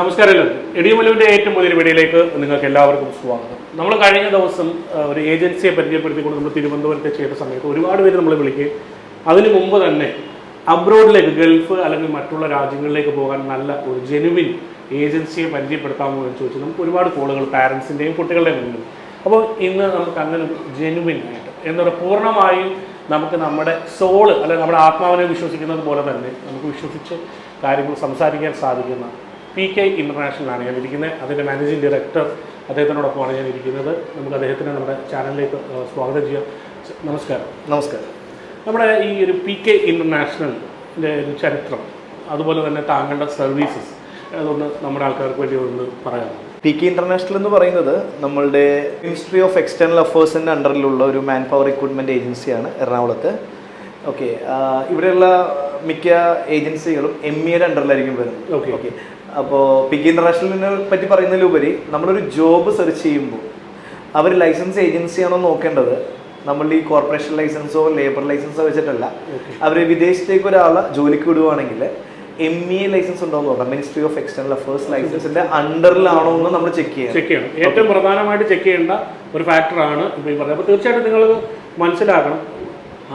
നമസ്കാരം. എഡിയുമലുവിൻ്റെ ഏറ്റവും പുതിയ വീഡിയോയിലേക്ക് നിങ്ങൾക്ക് എല്ലാവർക്കും സ്വാഗതം. നമ്മൾ കഴിഞ്ഞ ദിവസം ഒരു ഏജൻസിയെ പരിചയപ്പെടുത്തിക്കൊണ്ട് നമ്മൾ തിരുവനന്തപുരത്ത് ചെയ്ത സമയത്ത് ഒരുപാട് പേര് നമ്മൾ വിളിക്കുകയും അതിന് മുമ്പ് തന്നെ അബ്രോഡിലേക്ക്, ഗൾഫ് അല്ലെങ്കിൽ മറ്റുള്ള രാജ്യങ്ങളിലേക്ക് പോകാൻ നല്ല ഒരു ജെനുവിൻ ഏജൻസിയെ പരിചയപ്പെടുത്താമോ എന്ന് ചോദിച്ചു നമുക്ക് ഒരുപാട് കോളുകൾ പാരൻസിൻ്റെയും കുട്ടികളുടെയും മുന്നിൽ. അപ്പോൾ ഇന്ന് നമുക്ക് അങ്ങനെ ഒരു ജെനുവിൻ ആയിട്ട് എന്താ പറയുക, പൂർണ്ണമായും നമുക്ക് നമ്മുടെ സോള് അല്ലെങ്കിൽ നമ്മുടെ ആത്മാവിനെ വിശ്വസിക്കുന്നത് പോലെ തന്നെ നമുക്ക് വിശ്വസിച്ച് കാര്യങ്ങൾ സംസാരിക്കാൻ സാധിക്കുന്ന PK ഇൻ്റർനാഷണലാണ് ഞാൻ ഇരിക്കുന്നത്. അതിൻ്റെ മാനേജിംഗ് ഡയറക്ടർ അദ്ദേഹത്തിനോടൊപ്പമാണ് ഞാൻ ഇരിക്കുന്നത്. നമുക്ക് അദ്ദേഹത്തിനെ നമ്മുടെ ചാനലിലേക്ക് സ്വാഗതം ചെയ്യാം. നമസ്കാരം. നമസ്കാരം. നമ്മുടെ ഈ ഒരു PK ഇൻ്റർനാഷണലിൻ്റെ ഒരു ചരിത്രം, അതുപോലെ തന്നെ താങ്കളുടെ സർവീസസ്, അതൊന്ന് നമ്മുടെ ആൾക്കാർക്ക് വേണ്ടി ഒന്ന് പറയാം. PK ഇൻ്റർനാഷണൽ എന്ന് പറയുന്നത് നമ്മളുടെ മിനിസ്ട്രി ഓഫ് എക്സ്റ്റേണൽ അഫയേഴ്സിൻ്റെ അണ്ടറിലുള്ള ഒരു മാൻ പവർ റിക്രൂട്ട്മെൻറ്റ് ഏജൻസിയാണ് എറണാകുളത്ത്. ഓക്കെ, ഇവിടെയുള്ള മിക്ക ഏജൻസികളും ME-യുടെ അണ്ടറിലായിരിക്കും വരുന്നത്. ഓക്കെ, അപ്പോൾ PK ഇൻ്റർനാഷണലിനെ പറ്റി പറയുന്നതിലുപരി നമ്മളൊരു ജോബ് സെർച്ച് ചെയ്യുമ്പോൾ അവർ ലൈസൻസ് ഏജൻസിയാണോ നോക്കേണ്ടത്, നമ്മളുടെ ഈ കോർപ്പറേഷൻ ലൈസൻസോ ലേബർ ലൈസൻസോ വെച്ചിട്ടല്ല. അവർ വിദേശത്തേക്ക് ഒരാളെ ജോലിക്ക് വിടുവാണെങ്കിൽ ME ലൈസൻസ് ഉണ്ടോ എന്ന് നോക്കാം. മിനിസ്ട്രി ഓഫ് എക്സ്റ്റേണൽ അഫയേഴ്സ് ലൈസൻസിന്റെ അണ്ടറിലാണോ എന്ന് നമ്മൾ ചെക്ക് ചെയ്യണം. ഏറ്റവും പ്രധാനമായിട്ട് ചെക്ക് ചെയ്യേണ്ട ഒരു ഫാക്ടറാണ് ഇപ്പോൾ ഈ പറയുന്നത്. അപ്പോൾ തീർച്ചയായിട്ടും നിങ്ങൾ മനസ്സിലാക്കണം,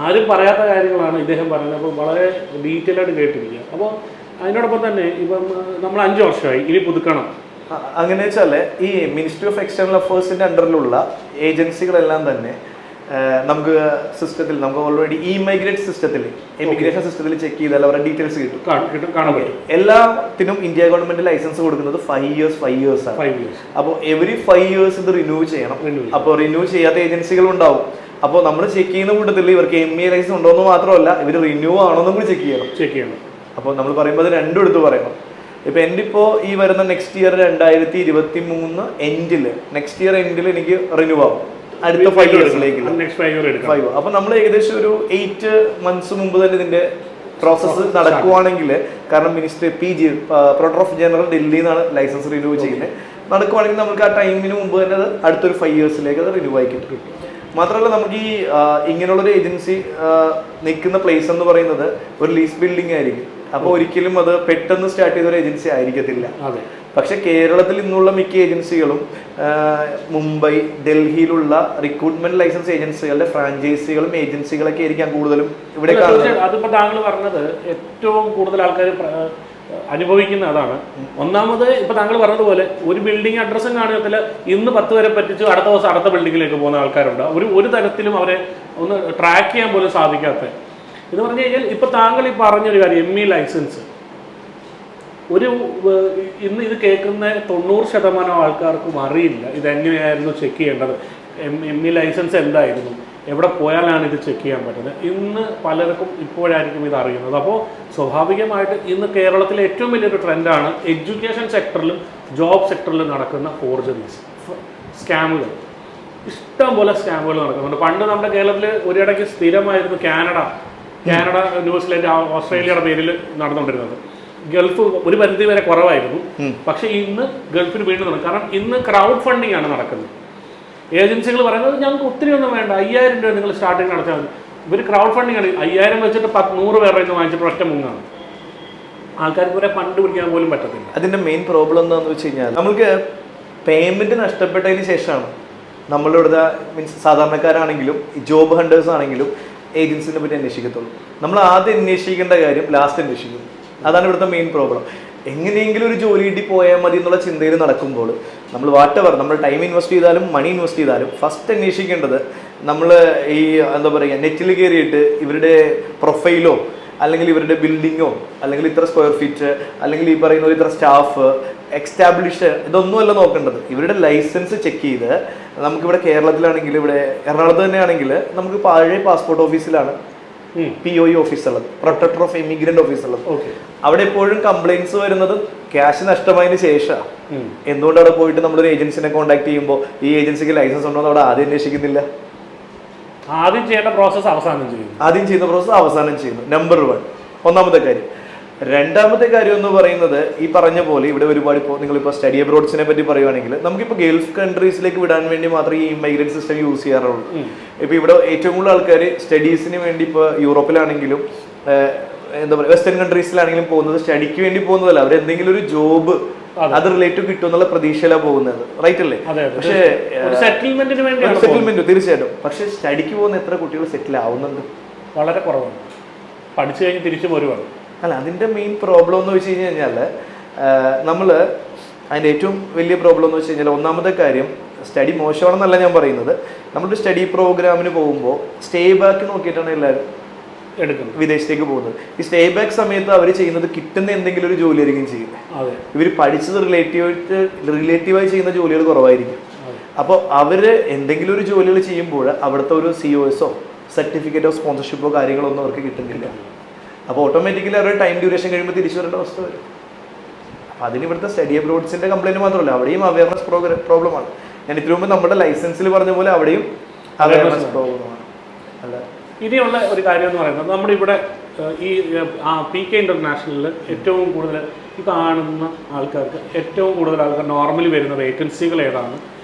ആരും പറയാത്ത കാര്യങ്ങളാണ് ഇദ്ദേഹം പറയുന്നത്. അപ്പോൾ വളരെ ഡീറ്റെയിൽ ആയിട്ട് കേട്ടിരിക്കുക. അപ്പോൾ അതിനോടൊപ്പം തന്നെ ഇപ്പം നമ്മൾ 5 വർഷമായി, ഇനി പുതുക്കണം. അങ്ങനെ വെച്ചാൽ ഈ മിനിസ്ട്രി ഓഫ് എക്സ്റ്റേണൽ അഫയേഴ്സിന്റെ അണ്ടറിലുള്ള ഏജൻസികളെല്ലാം തന്നെ നമുക്ക് സിസ്റ്റത്തിൽ, നമുക്ക് ഓൾറെഡി ഇമൈഗ്രേറ്റ് സിസ്റ്റത്തിൽ, എമിഗ്രേഷൻ സിസ്റ്റത്തിൽ ചെക്ക് ചെയ്താൽ അവരുടെ ഡീറ്റെയിൽസ് കിട്ടും, കാണാൻ പറ്റും. എല്ലാത്തിനും ഇന്ത്യ ഗവൺമെന്റ് ലൈസൻസ് കൊടുക്കുന്നത് 5 ഇയേഴ്സ് ആണ്. അപ്പോൾ എവറി 5 ഇയേഴ്സ് ഇത് റിന്യൂ ചെയ്യണം. അപ്പോൾ റിന്യൂ ചെയ്യാത്ത ഏജൻസികൾ ഉണ്ടാവും. അപ്പോൾ നമ്മൾ ചെക്ക് ചെയ്യുന്ന കൂട്ടത്തിൽ ഇവർക്ക് ME ലൈസൻസ് ഉണ്ടോ എന്ന് മാത്രമല്ല, ഇവർ റിന്യൂ ആണോ എന്ന് കൂടി ചെക്ക് ചെയ്യണം. അപ്പോൾ നമ്മൾ പറയുമ്പോൾ അത് രണ്ടും എടുത്ത് പറയണം. ഇപ്പോൾ എൻ്റെ ഇപ്പോൾ ഈ വരുന്ന നെക്സ്റ്റ് ഇയർ 2023 എൻഡിൽ, നെക്സ്റ്റ് ഇയർ എൻഡിൽ എനിക്ക് റിന്യൂ ആവും. അടുത്ത 5 ഇയേഴ്സിലേക്ക് 5. അപ്പോൾ നമ്മൾ ഏകദേശം ഒരു 8 months മുമ്പ് തന്നെ ഇതിൻ്റെ പ്രോസസ്സ് നടക്കുവാണെങ്കിൽ, കാരണം മിനിസ്റ്റർ PG പ്രൊട്ടർ ഓഫ് ജനറൽ ഡൽഹിയിൽ നിന്നാണ് ലൈസൻസ് റിന്യൂ ചെയ്യുന്നത്, നടക്കുവാണെങ്കിൽ നമുക്ക് ആ ടൈമിന് മുമ്പ് തന്നെ അത് അടുത്തൊരു 5 ഇയേഴ്സിലേക്ക് അത് റിന്യൂ ആയി കിട്ടും. മാത്രമല്ല, നമുക്ക് ഈ ഇങ്ങനെയുള്ളൊരു ഏജൻസി നിൽക്കുന്ന പ്ലേസ് എന്ന് പറയുന്നത് ഒരു ലീസ് ബിൽഡിംഗ് ആയിരിക്കും. അപ്പോൾ ഒരിക്കലും അത് പെട്ടെന്ന് സ്റ്റാർട്ട് ചെയ്ത ഒരു ഏജൻസി ആയിരിക്കത്തില്ല. പക്ഷെ കേരളത്തിൽ ഇന്നുള്ള മിക്ക ഏജൻസികളും മുംബൈ, ഡൽഹിയിലുള്ള റിക്രൂട്ട്മെന്റ് ലൈസൻസ് ഏജൻസികളുടെ ഫ്രാഞ്ചൈസികളും ഏജൻസികളൊക്കെ ആയിരിക്കാം കൂടുതലും ഇവിടെ കാണുന്നത്. അതിപ്പോൾ താങ്കൾ പറഞ്ഞത് ഏറ്റവും കൂടുതൽ ആൾക്കാർ അനുഭവിക്കുന്ന അതാണ്. ഒന്നാമത് ഇപ്പൊ താങ്കൾ പറഞ്ഞതുപോലെ ഒരു ബിൽഡിംഗ് അഡ്രസ്സും കാണത്തില്ല, ഇന്ന് 10 വരെ പറ്റിച്ചു അടുത്ത ദിവസം അടുത്ത ബിൽഡിങ്ങിലേക്ക് പോകുന്ന ആൾക്കാരുണ്ട്. ഒരു തരത്തിലും അവരെ ഒന്ന് ട്രാക്ക് ചെയ്യാൻ പോലും സാധിക്കാത്ത എന്ന് പറഞ്ഞു കഴിഞ്ഞാൽ, ഇപ്പൊ താങ്കൾ ഈ പറഞ്ഞൊരു കാര്യം, ME ലൈസൻസ്, ഇന്ന് ഇത് കേൾക്കുന്ന 90% ആൾക്കാർക്കും അറിയില്ല ഇതെങ്ങനെയായിരുന്നു ചെക്ക് ചെയ്യേണ്ടത്, ME ലൈസൻസ് എന്തായിരുന്നു, എവിടെ പോയാലാണ് ഇത് ചെക്ക് ചെയ്യാൻ പറ്റുന്നത്. ഇന്ന് പലർക്കും ഇപ്പോഴായിരിക്കും ഇത് അറിയുന്നത്. അപ്പോൾ സ്വാഭാവികമായിട്ട് ഇന്ന് കേരളത്തിലെ ഏറ്റവും വലിയൊരു ട്രെൻഡാണ് എഡ്യൂക്കേഷൻ സെക്ടറിലും ജോബ് സെക്ടറിലും നടക്കുന്ന ഫോർജറീസ്, സ്കാമുകൾ. ഇഷ്ടം പോലെ സ്കാമുകൾ നടക്കുന്നുണ്ട്. പണ്ട് നമ്മുടെ കേരളത്തിൽ ഒരിടയ്ക്ക് സ്ഥിരമായിരുന്നു കാനഡ, ന്യൂസിലാൻഡ്, ഓസ്ട്രേലിയയുടെ പേരിൽ നടന്നുകൊണ്ടിരുന്നത്. ഗൾഫ് ഒരു പരിധി വരെ കുറവായിരുന്നു. പക്ഷേ ഇന്ന് ഗൾഫിൽ വീണ്ടും നടക്കും. കാരണം ഇന്ന് ക്രൗഡ് ഫണ്ടിങ് ആണ് നടക്കുന്നത്. ഏജൻസികൾ പറയുന്നത് ഞങ്ങൾക്ക് ഒത്തിരി ഒന്നും വേണ്ട, 5000 രൂപ നിങ്ങൾ സ്റ്റാർട്ടിങ് നടത്തിയാൽ മതി. ഇവർ ക്രൗഡ് ഫണ്ടിങ് ആണ്. 5000 വെച്ചിട്ട് 100 പേരുടെ നിന്ന് വാങ്ങിച്ചിട്ട് ഒറ്റ മുങ്ങാണ്. ആൾക്കാർക്ക് ഇവരെ ഫണ്ട് പിടിക്കാൻ പോലും പറ്റത്തില്ല. അതിൻ്റെ മെയിൻ പ്രോബ്ലം എന്താണെന്ന് വെച്ച് കഴിഞ്ഞാൽ, നമുക്ക് പേയ്മെൻറ്റ് നഷ്ടപ്പെട്ടതിന് ശേഷമാണ് നമ്മളിവിടുത്തെ മീൻസ് സാധാരണക്കാരാണെങ്കിലും ജോബ് ഹണ്ടേഴ്സ് ആണെങ്കിലും ഏജൻസിനെ പറ്റി അന്വേഷിക്കത്തുള്ളൂ. നമ്മൾ ആദ്യം അന്വേഷിക്കേണ്ട കാര്യം ലാസ്റ്റ് അന്വേഷിക്കും. അതാണ് ഇവിടുത്തെ മെയിൻ പ്രോബ്ലം. എങ്ങനെയെങ്കിലും ഒരു ജോലി കിട്ടി പോയാൽ മതി എന്നുള്ള ചിന്തയിൽ നടക്കുമ്പോൾ നമ്മൾ നമ്മൾ ടൈം ഇൻവെസ്റ്റ് ചെയ്താലും മണി ഇൻവെസ്റ്റ് ചെയ്താലും ഫസ്റ്റ് അന്വേഷിക്കേണ്ടത്, നമ്മൾ ഈ എന്താ പറയുക, നെറ്റിൽ കയറിയിട്ട് ഇവരുടെ പ്രൊഫൈലോ അല്ലെങ്കിൽ ഇവരുടെ ബിൽഡിങ്ങോ അല്ലെങ്കിൽ ഇത്ര സ്ക്വയർ ഫീറ്റ് അല്ലെങ്കിൽ ഈ പറയുന്ന ഇത്ര സ്റ്റാഫ് എക്സ്റ്റാബ്ലിഷ്, ഇതൊന്നുമല്ല നോക്കേണ്ടത്. ഇവരുടെ ലൈസൻസ് ചെക്ക് ചെയ്ത്, നമുക്കിവിടെ കേരളത്തിലാണെങ്കിൽ, ഇവിടെ എറണാകുളത്ത് തന്നെയാണെങ്കിൽ നമുക്ക് പഴയ പാസ്പോർട്ട് ഓഫീസിലാണ് POE ഓഫീസ് ഉള്ളത്, പ്രൊട്ടക്ടർ ഓഫ് ഇമിഗ്രന്റ് ഓഫീസ് ഉള്ളത്. അവിടെ എപ്പോഴും കംപ്ലൈൻറ്റ്സ് വരുന്നത് ക്യാഷ് നഷ്ടമായതിനു ശേഷം. എന്തുകൊണ്ട് അവിടെ പോയിട്ട് നമ്മളൊരു ഏജൻസിനെ കോൺടാക്ട് ചെയ്യുമ്പോൾ ഈ ഏജൻസിക്ക് ലൈസൻസ് ഉണ്ടോ എന്ന് അവിടെ ആദ്യം അന്വേഷിക്കുന്നില്ല. ആദ്യം ചെയ്യുന്ന പ്രോസസ്സ് അവസാനം ചെയ്യുന്നു. നമ്പർ 1 ഒന്നാമത്തെ കാര്യം. രണ്ടാമത്തെ കാര്യം എന്ന് പറയുന്നത്, ഈ പറഞ്ഞ പോലെ ഇവിടെ ഒരുപാട് ഇപ്പോൾ നിങ്ങളിപ്പോൾ സ്റ്റഡി അബ്രോഡ്സിനെ പറ്റി പറയുവാണെങ്കിൽ, നമുക്കിപ്പോൾ ഗൾഫ് കൺട്രീസിലേക്ക് വിടാൻ വേണ്ടി മാത്രമേ ഈ ഇമിഗ്രേറ്റ് സിസ്റ്റം യൂസ് ചെയ്യാറുള്ളൂ. ഇപ്പോൾ ഇവിടെ ഏറ്റവും കൂടുതൽ ആൾക്കാർ സ്റ്റഡീസിന് വേണ്ടി ഇപ്പോൾ യൂറോപ്പിലാണെങ്കിലും എന്താ പറയുക വെസ്റ്റേൺ കൺട്രീസിലാണെങ്കിലും പോകുന്നത് സ്റ്റഡിക്ക് വേണ്ടി പോകുന്നതല്ല, അവരെന്തെങ്കിലും ഒരു ജോബ് അത് റിലേറ്റീവ് കിട്ടും എന്നുള്ള പ്രതീക്ഷയിലാണ് പോകുന്നത്, റൈറ്റ് അല്ലേ? പക്ഷേ സെറ്റിൽമെന്റ് തീർച്ചയായിട്ടും. പക്ഷെ സ്റ്റഡിക്ക് പോകുന്ന എത്ര കുട്ടികൾ സെറ്റിൽ ആവുന്നുണ്ട്? വളരെ കുറവാണ്. പഠിച്ചു കഴിഞ്ഞ് തിരിച്ചു പോരുവാണ്. അല്ല, അതിന്റെ മെയിൻ പ്രോബ്ലം എന്ന് വെച്ച് കഴിഞ്ഞാൽ നമ്മൾ അതിൻ്റെ ഏറ്റവും വലിയ പ്രോബ്ലം എന്ന് വെച്ച് കഴിഞ്ഞാൽ ഒന്നാമത്തെ കാര്യം സ്റ്റഡി മോശമാണെന്നല്ല ഞാൻ പറയുന്നത്. നമ്മളൊരു സ്റ്റഡി പ്രോഗ്രാമിന് പോകുമ്പോൾ സ്റ്റേ ബാക്ക് നോക്കിയിട്ടാണ് എല്ലാവരും എടുക്കുന്നത്, വിദേശത്തേക്ക് പോകുന്നത്. ഈ സ്റ്റേ ബാക്ക് സമയത്ത് അവർ ചെയ്യുന്നത് കിട്ടുന്ന എന്തെങ്കിലും ഒരു ജോലി ആയിരിക്കും ചെയ്യുന്നത്. ഇവർ പഠിച്ചത് റിലേറ്റീവായി ചെയ്യുന്ന ജോലികൾ കുറവായിരിക്കും. അപ്പോൾ അവർ എന്തെങ്കിലും ഒരു ജോലികൾ ചെയ്യുമ്പോൾ അവിടുത്തെ ഒരു COSO സർട്ടിഫിക്കറ്റ് ഓഫ് സ്പോൺസർഷിപ്പോ കാര്യങ്ങളൊന്നും അവർക്ക് കിട്ടുന്നില്ല. അപ്പോൾ ഓട്ടോമാറ്റിക്കലി അവരുടെ ടൈം ഡ്യൂറേഷൻ കഴിയുമ്പോൾ തിരിച്ചു വരേണ്ട അവസ്ഥ വരും. അപ്പോൾ അതിന് ഇവിടുത്തെ സ്റ്റഡി അബ്രോഡ്സിൻ്റെ കംപ്ലയിൻറ്റ് മാത്രമല്ല, അവിടെയും അവയർനെസ് പ്രോബ്ലമാണ്. ഞാൻ ഇതിനു മുമ്പ് നമ്മുടെ ലൈസൻസിൽ പറഞ്ഞ പോലെ അവിടെയും അവയർനെസ് പ്രോബ്ലമാണ്. അല്ല, ഇനിയുള്ള ഒരു കാര്യം എന്ന് പറയുന്നത് നമ്മുടെ ഇവിടെ ഈ PK ഇൻ്റർനാഷണലിൽ ഏറ്റവും കൂടുതൽ ഈ കാണുന്ന ആൾക്കാർക്ക് ഏറ്റവും കൂടുതൽ ആൾക്കാർ നോർമലി വരുന്ന വേക്കൻസികൾ ഏതാണ്,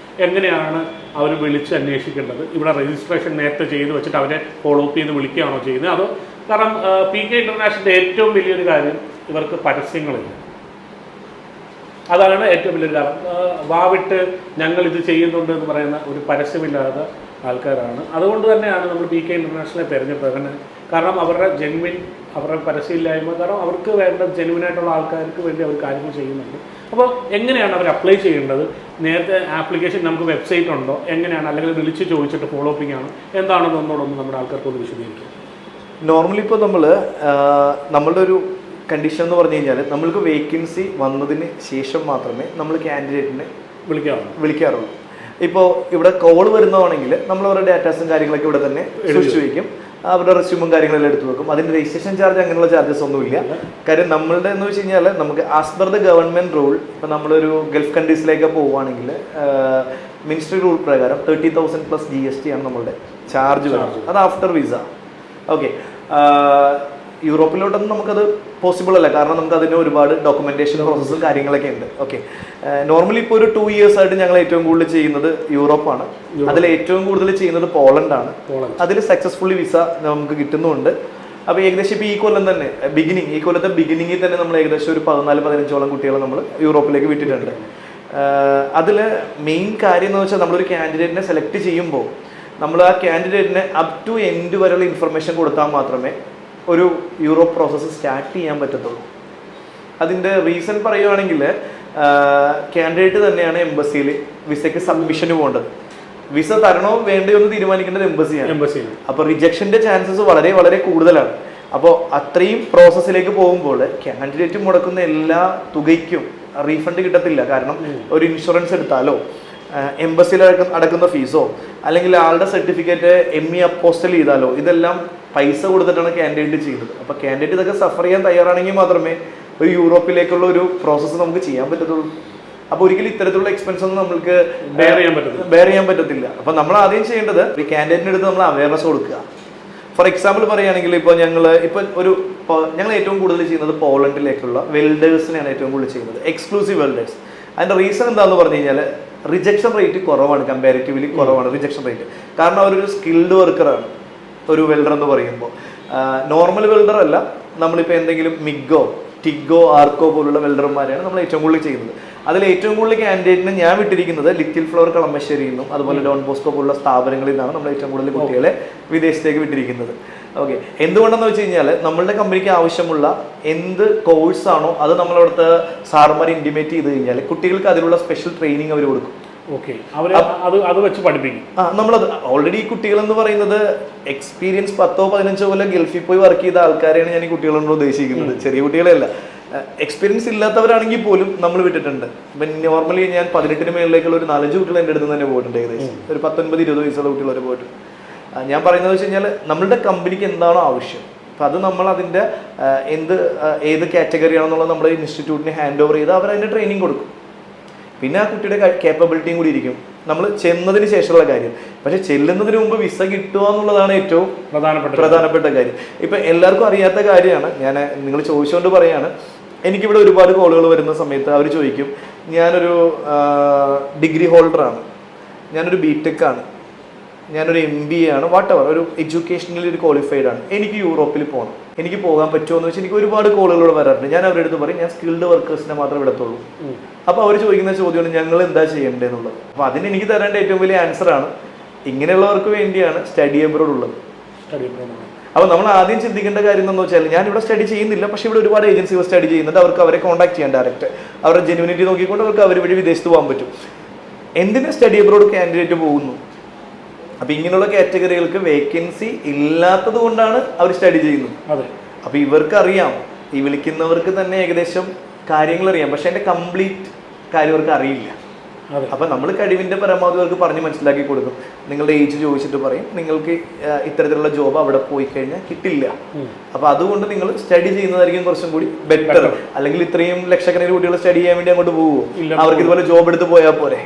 എങ്ങനെയാണ് അവർ വിളിച്ച് അന്വേഷിക്കേണ്ടത്? ഇവിടെ രജിസ്ട്രേഷൻ നേരത്തെ ചെയ്ത് വെച്ചിട്ട് അവരെ ഫോളോ അപ്പ് ചെയ്ത് വിളിക്കുകയാണോ ചെയ്യുന്നത്? അതോ കാരണം PK ഇൻ്റർനാഷണലിൻ്റെ ഏറ്റവും വലിയൊരു കാര്യം ഇവർക്ക് പരസ്യങ്ങളില്ല. അതാണ് ഏറ്റവും വലിയൊരു കാരണം. വാവിട്ട് ഞങ്ങൾ ഇത് ചെയ്യുന്നുണ്ട് എന്ന് പറയുന്ന ഒരു പരസ്യമില്ലാത്ത ആൾക്കാരാണ്. അതുകൊണ്ട് തന്നെയാണ് നമ്മൾ PK ഇൻ്റർനാഷണലെ തിരഞ്ഞെടുത്തത്. കാരണം അവരുടെ അവരുടെ പരസ്യമില്ലായ്മ, കാരണം അവർക്ക് വേണ്ട ജെനുവിനായിട്ടുള്ള ആൾക്കാർക്ക് വേണ്ടി അവർ കാര്യങ്ങൾ ചെയ്യുന്നുണ്ട്. അപ്പോൾ എങ്ങനെയാണ് അവർ അപ്ലൈ ചെയ്യേണ്ടത്? നേരത്തെ ആപ്ലിക്കേഷൻ നമുക്ക് വെബ്സൈറ്റ് ഉണ്ടോ, എങ്ങനെയാണ്, അല്ലെങ്കിൽ വിളിച്ച് ചോദിച്ചിട്ട് ഫോളോ അപ്പിംഗ് ആണോ, എന്താണെന്ന് ഒന്നോടൊന്ന് നമ്മുടെ ആൾക്കാർക്കൊന്ന് വിശദീകരിക്കും. നോർമലി ഇപ്പോൾ നമ്മളുടെ ഒരു കണ്ടീഷൻ എന്ന് പറഞ്ഞു കഴിഞ്ഞാൽ നമ്മൾക്ക് വേക്കൻസി വന്നതിന് ശേഷം മാത്രമേ നമ്മൾ കാൻഡിഡേറ്റിനെ വിളിക്കാറുള്ളൂ. ഇപ്പോൾ ഇവിടെ കോൾ വരുന്നതാണെങ്കിൽ നമ്മൾ അവരുടെ ഡാറ്റാസും കാര്യങ്ങളൊക്കെ ഇവിടെ തന്നെ സൂക്ഷിച്ചു വയ്ക്കും. അവരുടെ റെസ്യൂമും കാര്യങ്ങളെല്ലാം എടുത്തു വെക്കും. അതിൻ്റെ രജിസ്ട്രേഷൻ ചാർജ് അങ്ങനെയുള്ള ചാർജസ് ഒന്നുമില്ല. കാര്യം നമ്മളുടെ എന്ന് വെച്ച് കഴിഞ്ഞാൽ നമുക്ക് as per the government rule, ഇപ്പോൾ നമ്മളൊരു ഗൾഫ് കൺട്രീസിലേക്ക് പോവുകയാണെങ്കിൽ മിനിസ്ട്രി റൂൾ പ്രകാരം 30,000 പ്ലസ് GST ആണ് നമ്മളുടെ ചാർജ് വരുന്നത്. അത് ആഫ്റ്റർ വിസ. ഓക്കെ, യൂറോപ്പിലോട്ടൊന്നും നമുക്കത് പോസിബിൾ അല്ല, കാരണം നമുക്ക് അതിന് ഒരുപാട് ഡോക്യുമെന്റേഷൻ പ്രോസസ്സും കാര്യങ്ങളൊക്കെ ഉണ്ട്. ഓക്കെ, നോർമലി ഇപ്പോൾ ഒരു 2 years ആയിട്ട് ഞങ്ങൾ ഏറ്റവും കൂടുതൽ ചെയ്യുന്നത് യൂറോപ്പാണ്. അതിൽ ഏറ്റവും കൂടുതൽ ചെയ്യുന്നത് പോളണ്ടാണ്. അതിൽ സക്സസ്ഫുള്ളി വിസ നമുക്ക് കിട്ടുന്നുണ്ട്. അപ്പോൾ ഏകദേശം ഇപ്പോൾ ഈ കൊല്ലം തന്നെ ഈ കൊല്ലത്തെ ബിഗിനിങ്ങിൽ തന്നെ നമ്മൾ ഏകദേശം ഒരു 14-15ഓളം കുട്ടികളെ നമ്മൾ യൂറോപ്പിലേക്ക് വിട്ടിട്ടുണ്ട്. അതിൽ മെയിൻ കാര്യം എന്ന് വെച്ചാൽ നമ്മളൊരു കാൻഡിഡേറ്റിനെ സെലക്ട് ചെയ്യുമ്പോൾ നമ്മൾ ആ കാൻഡിഡേറ്റിന് അപ് ടു എൻഡ് വരെയുള്ള ഇൻഫർമേഷൻ കൊടുത്താൽ മാത്രമേ ഒരു യൂറോപ്പ് പ്രോസസ്സ് സ്റ്റാർട്ട് ചെയ്യാൻ പറ്റത്തുള്ളൂ. അതിൻ്റെ റീസൺ പറയുകയാണെങ്കിൽ കാൻഡിഡേറ്റ് തന്നെയാണ് എംബസിയിൽ വിസയ്ക്ക് സബ്മിഷന് പോകേണ്ടത്. വിസ തരണോ വേണ്ടയോ എന്ന് തീരുമാനിക്കേണ്ടത് എംബസിയാണ്. അപ്പോൾ റിജക്ഷൻ്റെ ചാൻസസ് വളരെ വളരെ കൂടുതലാണ്. അപ്പോൾ അത്രയും പ്രോസസ്സിലേക്ക് പോകുമ്പോൾ കാൻഡിഡേറ്റ് മുടക്കുന്ന എല്ലാ തുകയ്ക്കും റീഫണ്ട് കിട്ടത്തില്ല. കാരണം ഒരു ഇൻഷുറൻസ് എടുത്താലോ എംബസിയിൽ അടക്കുന്ന ഫീസോ അല്ലെങ്കിൽ ആളുടെ സർട്ടിഫിക്കറ്റ് ME അപ്പോസ്റ്റൽ ചെയ്താലോ ഇതെല്ലാം പൈസ കൊടുത്തിട്ടാണ് കാൻഡിഡേറ്റ് ചെയ്യുന്നത്. അപ്പോൾ കാൻഡിഡേറ്റ് ഇതൊക്കെ സഫർ ചെയ്യാൻ തയ്യാറാണെങ്കിൽ മാത്രമേ ഒരു യൂറോപ്പിലേക്കുള്ള ഒരു പ്രോസസ്സ് നമുക്ക് ചെയ്യാൻ പറ്റത്തുള്ളൂ. അപ്പോൾ ഒരിക്കലും ഇത്തരത്തിലുള്ള എക്സ്പെൻസ് ഒന്നും നമ്മൾക്ക് ബെയർ ചെയ്യാൻ പറ്റത്തില്ല. അപ്പോൾ നമ്മൾ ആദ്യം ചെയ്യേണ്ടത് ഈ കാൻഡിഡേറ്റിൻ്റെ അടുത്ത് നമ്മൾ അവയർനെസ് കൊടുക്കുക. ഫോർ എക്സാമ്പിൾ പറയുകയാണെങ്കിൽ ഇപ്പോൾ ഞങ്ങൾ ഏറ്റവും കൂടുതൽ ചെയ്യുന്നത് പോളണ്ടിലേക്കുള്ള വെൽഡേഴ്സിനെയാണ് ഏറ്റവും കൂടുതൽ ചെയ്യുന്നത്, എക്സ്ക്ലൂസീവ് വെൽഡേഴ്സ്. അതിൻ്റെ റീസൺ എന്താണെന്ന് പറഞ്ഞു കഴിഞ്ഞാൽ റിജക്ഷൻ റേറ്റ് കുറവാണ്, കമ്പാരിറ്റീവ്ലി കുറവാണ് റിജക്ഷൻ റേറ്റ്. കാരണം അവരൊരു സ്കിൽഡ് വർക്കറാണ് ഒരു വെൽഡർ എന്ന് പറയുമ്പോൾ. നോർമൽ വെൽഡർ അല്ല, നമ്മളിപ്പോൾ എന്തെങ്കിലും മിഗോ, ടിഗോ, ആർക്കോ പോലുള്ള വെൽഡർമാരെയാണ് നമ്മൾ ഏറ്റവും കൂടുതൽ ചെയ്യുന്നത്. അതിൽ ഏറ്റവും കൂടുതൽ കാൻഡിഡേറ്റിന് ഞാൻ വിട്ടിരിക്കുന്നത് ലിറ്റിൽ ഫ്ലവർ കളമശ്ശേരിയിൽ നിന്നും അതുപോലെ ഡോൺ ബോസ്കോ പോലുള്ള സ്ഥാപനങ്ങളിൽ നിന്നാണ് നമ്മൾ ഏറ്റവും കൂടുതൽ കുട്ടികളെ വിദേശത്തേക്ക് വിട്ടിരിക്കുന്നത്. ഓക്കെ, എന്തുകൊണ്ടെന്ന് വെച്ച് കഴിഞ്ഞാൽ നമ്മളുടെ കമ്പനിക്ക് ആവശ്യമുള്ള എന്ത് കോഴ്സാണോ അത് നമ്മളവിടുത്തെ സാറുമാർ ഇൻറ്റിമേറ്റ് ചെയ്ത് കഴിഞ്ഞാൽ കുട്ടികൾക്ക് അതിലുള്ള സ്പെഷ്യൽ ട്രെയിനിങ് അവർ കൊടുക്കും. ഓക്കെ, അത് വെച്ച് പഠിപ്പിക്കും. നമ്മളത് ഓൾറെഡി ഈ കുട്ടികളെന്ന് പറയുന്നത് എക്സ്പീരിയൻസ് 10-15 കൊല്ലം ഗൾഫിൽ പോയി വർക്ക് ചെയ്ത ആൾക്കാരെയാണ് ഞാൻ ഈ കുട്ടികളോട് ഉദ്ദേശിക്കുന്നത്, ചെറിയ കുട്ടികളെയല്ല. എക്സ്പീരിയൻസ് ഇല്ലാത്തവരാണെങ്കിൽ പോലും നമ്മൾ വിട്ടിട്ടുണ്ട്. ഇപ്പം നോർമലി ഞാൻ 18 മേളിലേക്കുള്ള ഒരു 4-5 കുട്ടികൾ എൻ്റെ അടുത്ത് തന്നെ പോയിട്ടുണ്ട്. ഏകദേശം ഒരു 19-20 വയസ്സുള്ള കുട്ടികൾ വരെ പോയിട്ടുണ്ട്. ഞാൻ പറയുന്നത് വെച്ച് കഴിഞ്ഞാൽ നമ്മളുടെ കമ്പനിക്ക് എന്താണോ ആവശ്യം അപ്പം അത് നമ്മൾ അതിൻ്റെ ഏത് കാറ്റഗറി ആണെന്നുള്ളത് നമ്മുടെ ഇൻസ്റ്റിറ്റ്യൂട്ടിന് ഹാൻഡ് ഓവർ ചെയ്ത് അവരതിൻ്റെ ട്രെയിനിങ് കൊടുക്കും. പിന്നെ ആ കുട്ടിയുടെ കേപ്പബിലിറ്റിയും കൂടി ഇരിക്കും നമ്മൾ ചെന്നതിന് ശേഷമുള്ള കാര്യം. പക്ഷെ ചെല്ലുന്നതിന് മുമ്പ് വിസ കിട്ടുക എന്നുള്ളതാണ് ഏറ്റവും പ്രധാനപ്പെട്ട കാര്യം. ഇപ്പം എല്ലാവർക്കും അറിയാത്ത കാര്യമാണ്, ഞാൻ നിങ്ങൾ ചോദിച്ചുകൊണ്ട് പറയാണ്. എനിക്കിവിടെ ഒരുപാട് കോളുകൾ വരുന്ന സമയത്ത് അവർ ചോദിക്കും, ഞാനൊരു ഡിഗ്രി ഹോൾഡറാണ്, ഞാനൊരു BTech ആണ്, ഞാനൊരു MBA ആണ്, വാട്ട് എവർ ഒരു എഡ്യൂക്കേഷണലി ഒരു ക്വാളിഫൈഡ് ആണ്, എനിക്ക് യൂറോപ്പിൽ പോകണം. എനിക്ക് പോകാൻ പറ്റുമോ എന്ന് വെച്ചാൽ എനിക്ക് ഒരുപാട് കോളുകളോട് വരാറുണ്ട്. ഞാൻ അവരുടെ അടുത്ത് പറയും ഞാൻ സ്കിൽഡ് വർക്കേഴ്സിനെ മാത്രമേ വിടത്തുള്ളൂ. അപ്പോൾ അവർ ചോദിക്കുന്ന ചോദ്യമാണ് ഞങ്ങൾ എന്താ ചെയ്യേണ്ടതെന്നുള്ളത്. അപ്പോൾ അതിന് എനിക്ക് തരേണ്ട ഏറ്റവും വലിയ ആൻസറാണ് ഇങ്ങനെയുള്ളവർക്ക് വേണ്ടിയാണ് സ്റ്റഡി അബ്രോഡ് ഉള്ളത്. അപ്പോൾ നമ്മൾ ആദ്യം ചിന്തിക്കേണ്ട കാര്യം എന്താണെന്ന് വെച്ചാൽ ഞാൻ ഇവിടെ സ്റ്റഡി ചെയ്യുന്നില്ല, പക്ഷേ ഇവിടെ ഒരുപാട് ഏജൻസികൾ സ്റ്റഡി ചെയ്യുന്നുണ്ട്. അവർക്ക് അവരെ കോൺടാക്ട് ചെയ്യാൻ ഡയറക്റ്റ് അവരുടെ ജെന്യൂനിറ്റി നോക്കിക്കൊണ്ട് അവർക്ക് അവർ വഴി വിദേശത്ത് പോകാൻ പറ്റും. എന്തിന് സ്റ്റഡി അബ്രോഡ് കാൻഡിഡേറ്റ് പോകുന്നു? അപ്പോൾ ഇങ്ങനെയുള്ള കാറ്റഗറികൾക്ക് വേക്കൻസി ഇല്ലാത്തത് കൊണ്ടാണ് അവർ സ്റ്റഡി ചെയ്യുന്നത്. അപ്പോൾ ഇവർക്കറിയാം, ഈ വിളിക്കുന്നവർക്ക് തന്നെ ഏകദേശം കാര്യങ്ങൾ അറിയാം, പക്ഷെ അതിൻ്റെ കംപ്ലീറ്റ് കാര്യം അവർക്ക് അറിയില്ല. അപ്പം നമ്മൾ കഴിവിൻ്റെ പരമാവധി അവർക്ക് പറഞ്ഞ് മനസ്സിലാക്കി കൊടുക്കും. നിങ്ങളുടെ ഏജ് ചോദിച്ചിട്ട് പറയും നിങ്ങൾക്ക് ഇത്തരത്തിലുള്ള ജോബ് അവിടെ പോയി കഴിഞ്ഞാൽ കിട്ടില്ല, അപ്പോൾ അതുകൊണ്ട് നിങ്ങൾ സ്റ്റഡി ചെയ്യുന്നതായിരിക്കും കുറച്ചും കൂടി ബെറ്റർ. അല്ലെങ്കിൽ ഇത്രയും ലക്ഷക്കണക്കിന് കുട്ടികൾ സ്റ്റഡി ചെയ്യാൻ വേണ്ടി അങ്ങോട്ട് പോകുമോ? അവർക്ക് ഇതുപോലെ ജോബ് എടുത്ത് പോയാൽ പോരെ.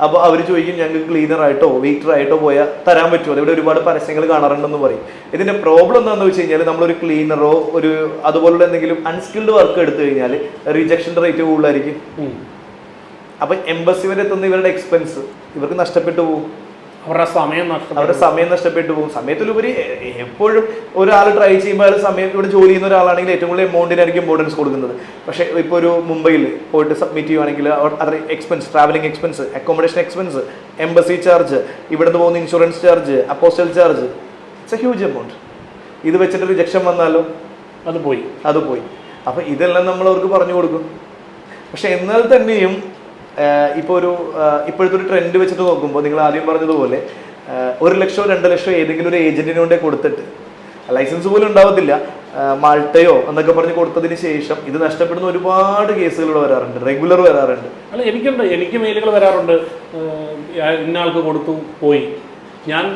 അപ്പോൾ അവർ ചോദിക്കും ഞങ്ങൾക്ക് ക്ലീനർ ആയിട്ടോ വെയിറ്റർ ആയിട്ടോ പോയാൽ തരാൻ പറ്റുമോ? ഇവിടെ ഒരുപാട് പരസ്യങ്ങൾ കാണാറുണ്ടെന്ന് പറയും. ഇതിന്റെ പ്രോബ്ലം എന്താണെന്ന് വെച്ച് കഴിഞ്ഞാൽ നമ്മളൊരു ക്ലീനറോ ഒരു അതുപോലുള്ള എന്തെങ്കിലും അൺസ്കിൽഡ് വർക്ക് എടുത്തു കഴിഞ്ഞാൽ റിജക്ഷൻ്റെ റേറ്റ് കൂടുതലായിരിക്കും. അപ്പൊ എംബസി വരെ എത്തുന്ന ഇവരുടെ എക്സ്പെൻസ് ഇവർക്ക് നഷ്ടപ്പെട്ടു പോകും, അവരുടെ സമയം നഷ്ടപ്പെട്ടു പോകും. സമയത്തിലുപരി എപ്പോഴും ഒരാൾ ട്രൈ ചെയ്യുമ്പോൾ അയാൾ സമയം ഇവിടെ ജോലി ചെയ്യുന്ന ഒരാളാണെങ്കിൽ ഏറ്റവും കൂടുതൽ എമൗണ്ടിനായിരിക്കും ഇമ്പോർട്ടൻസ് കൊടുക്കുന്നത്. പക്ഷേ ഇപ്പോൾ ഒരു മുംബൈയിൽ പോയിട്ട് സബ്മിറ്റ് ചെയ്യുവാണെങ്കിൽ other expense, travelling expense, accommodation expense, embassy charge, ഇവിടുന്ന് പോകുന്ന insurance charge, apostille charge, it's a huge amount. ഇത് വെച്ചിട്ട് റിജക്ഷൻ വന്നാലും അത് പോയി. അപ്പോൾ ഇതെല്ലാം നമ്മൾ അവർക്ക് പറഞ്ഞു കൊടുക്കും. പക്ഷെ എന്നാൽ തന്നെയും ഇപ്പോഴത്തെ ഒരു ട്രെൻഡ് വെച്ചിട്ട് നോക്കുമ്പോൾ നിങ്ങൾ ആദ്യം പറഞ്ഞതുപോലെ 1 ലക്ഷമോ 2 ലക്ഷമോ ഏതെങ്കിലും ഒരു ഏജന്റിന് കൊണ്ടേ കൊടുത്തിട്ട് ലൈസൻസ് പോലും ഉണ്ടാവത്തില്ല, മാൾട്ടയോ എന്നൊക്കെ പറഞ്ഞ് കൊടുത്തതിന് ശേഷം ഇത് നഷ്ടപ്പെടുന്ന ഒരുപാട് കേസുകൾ വരാറുണ്ട്, റെഗുലർ വരാറുണ്ട്. അല്ല എനിക്ക് മെയിലുകൾ വരാറുണ്ട്, ഇന്നയാൾക്ക് കൊടുത്തു പോയി.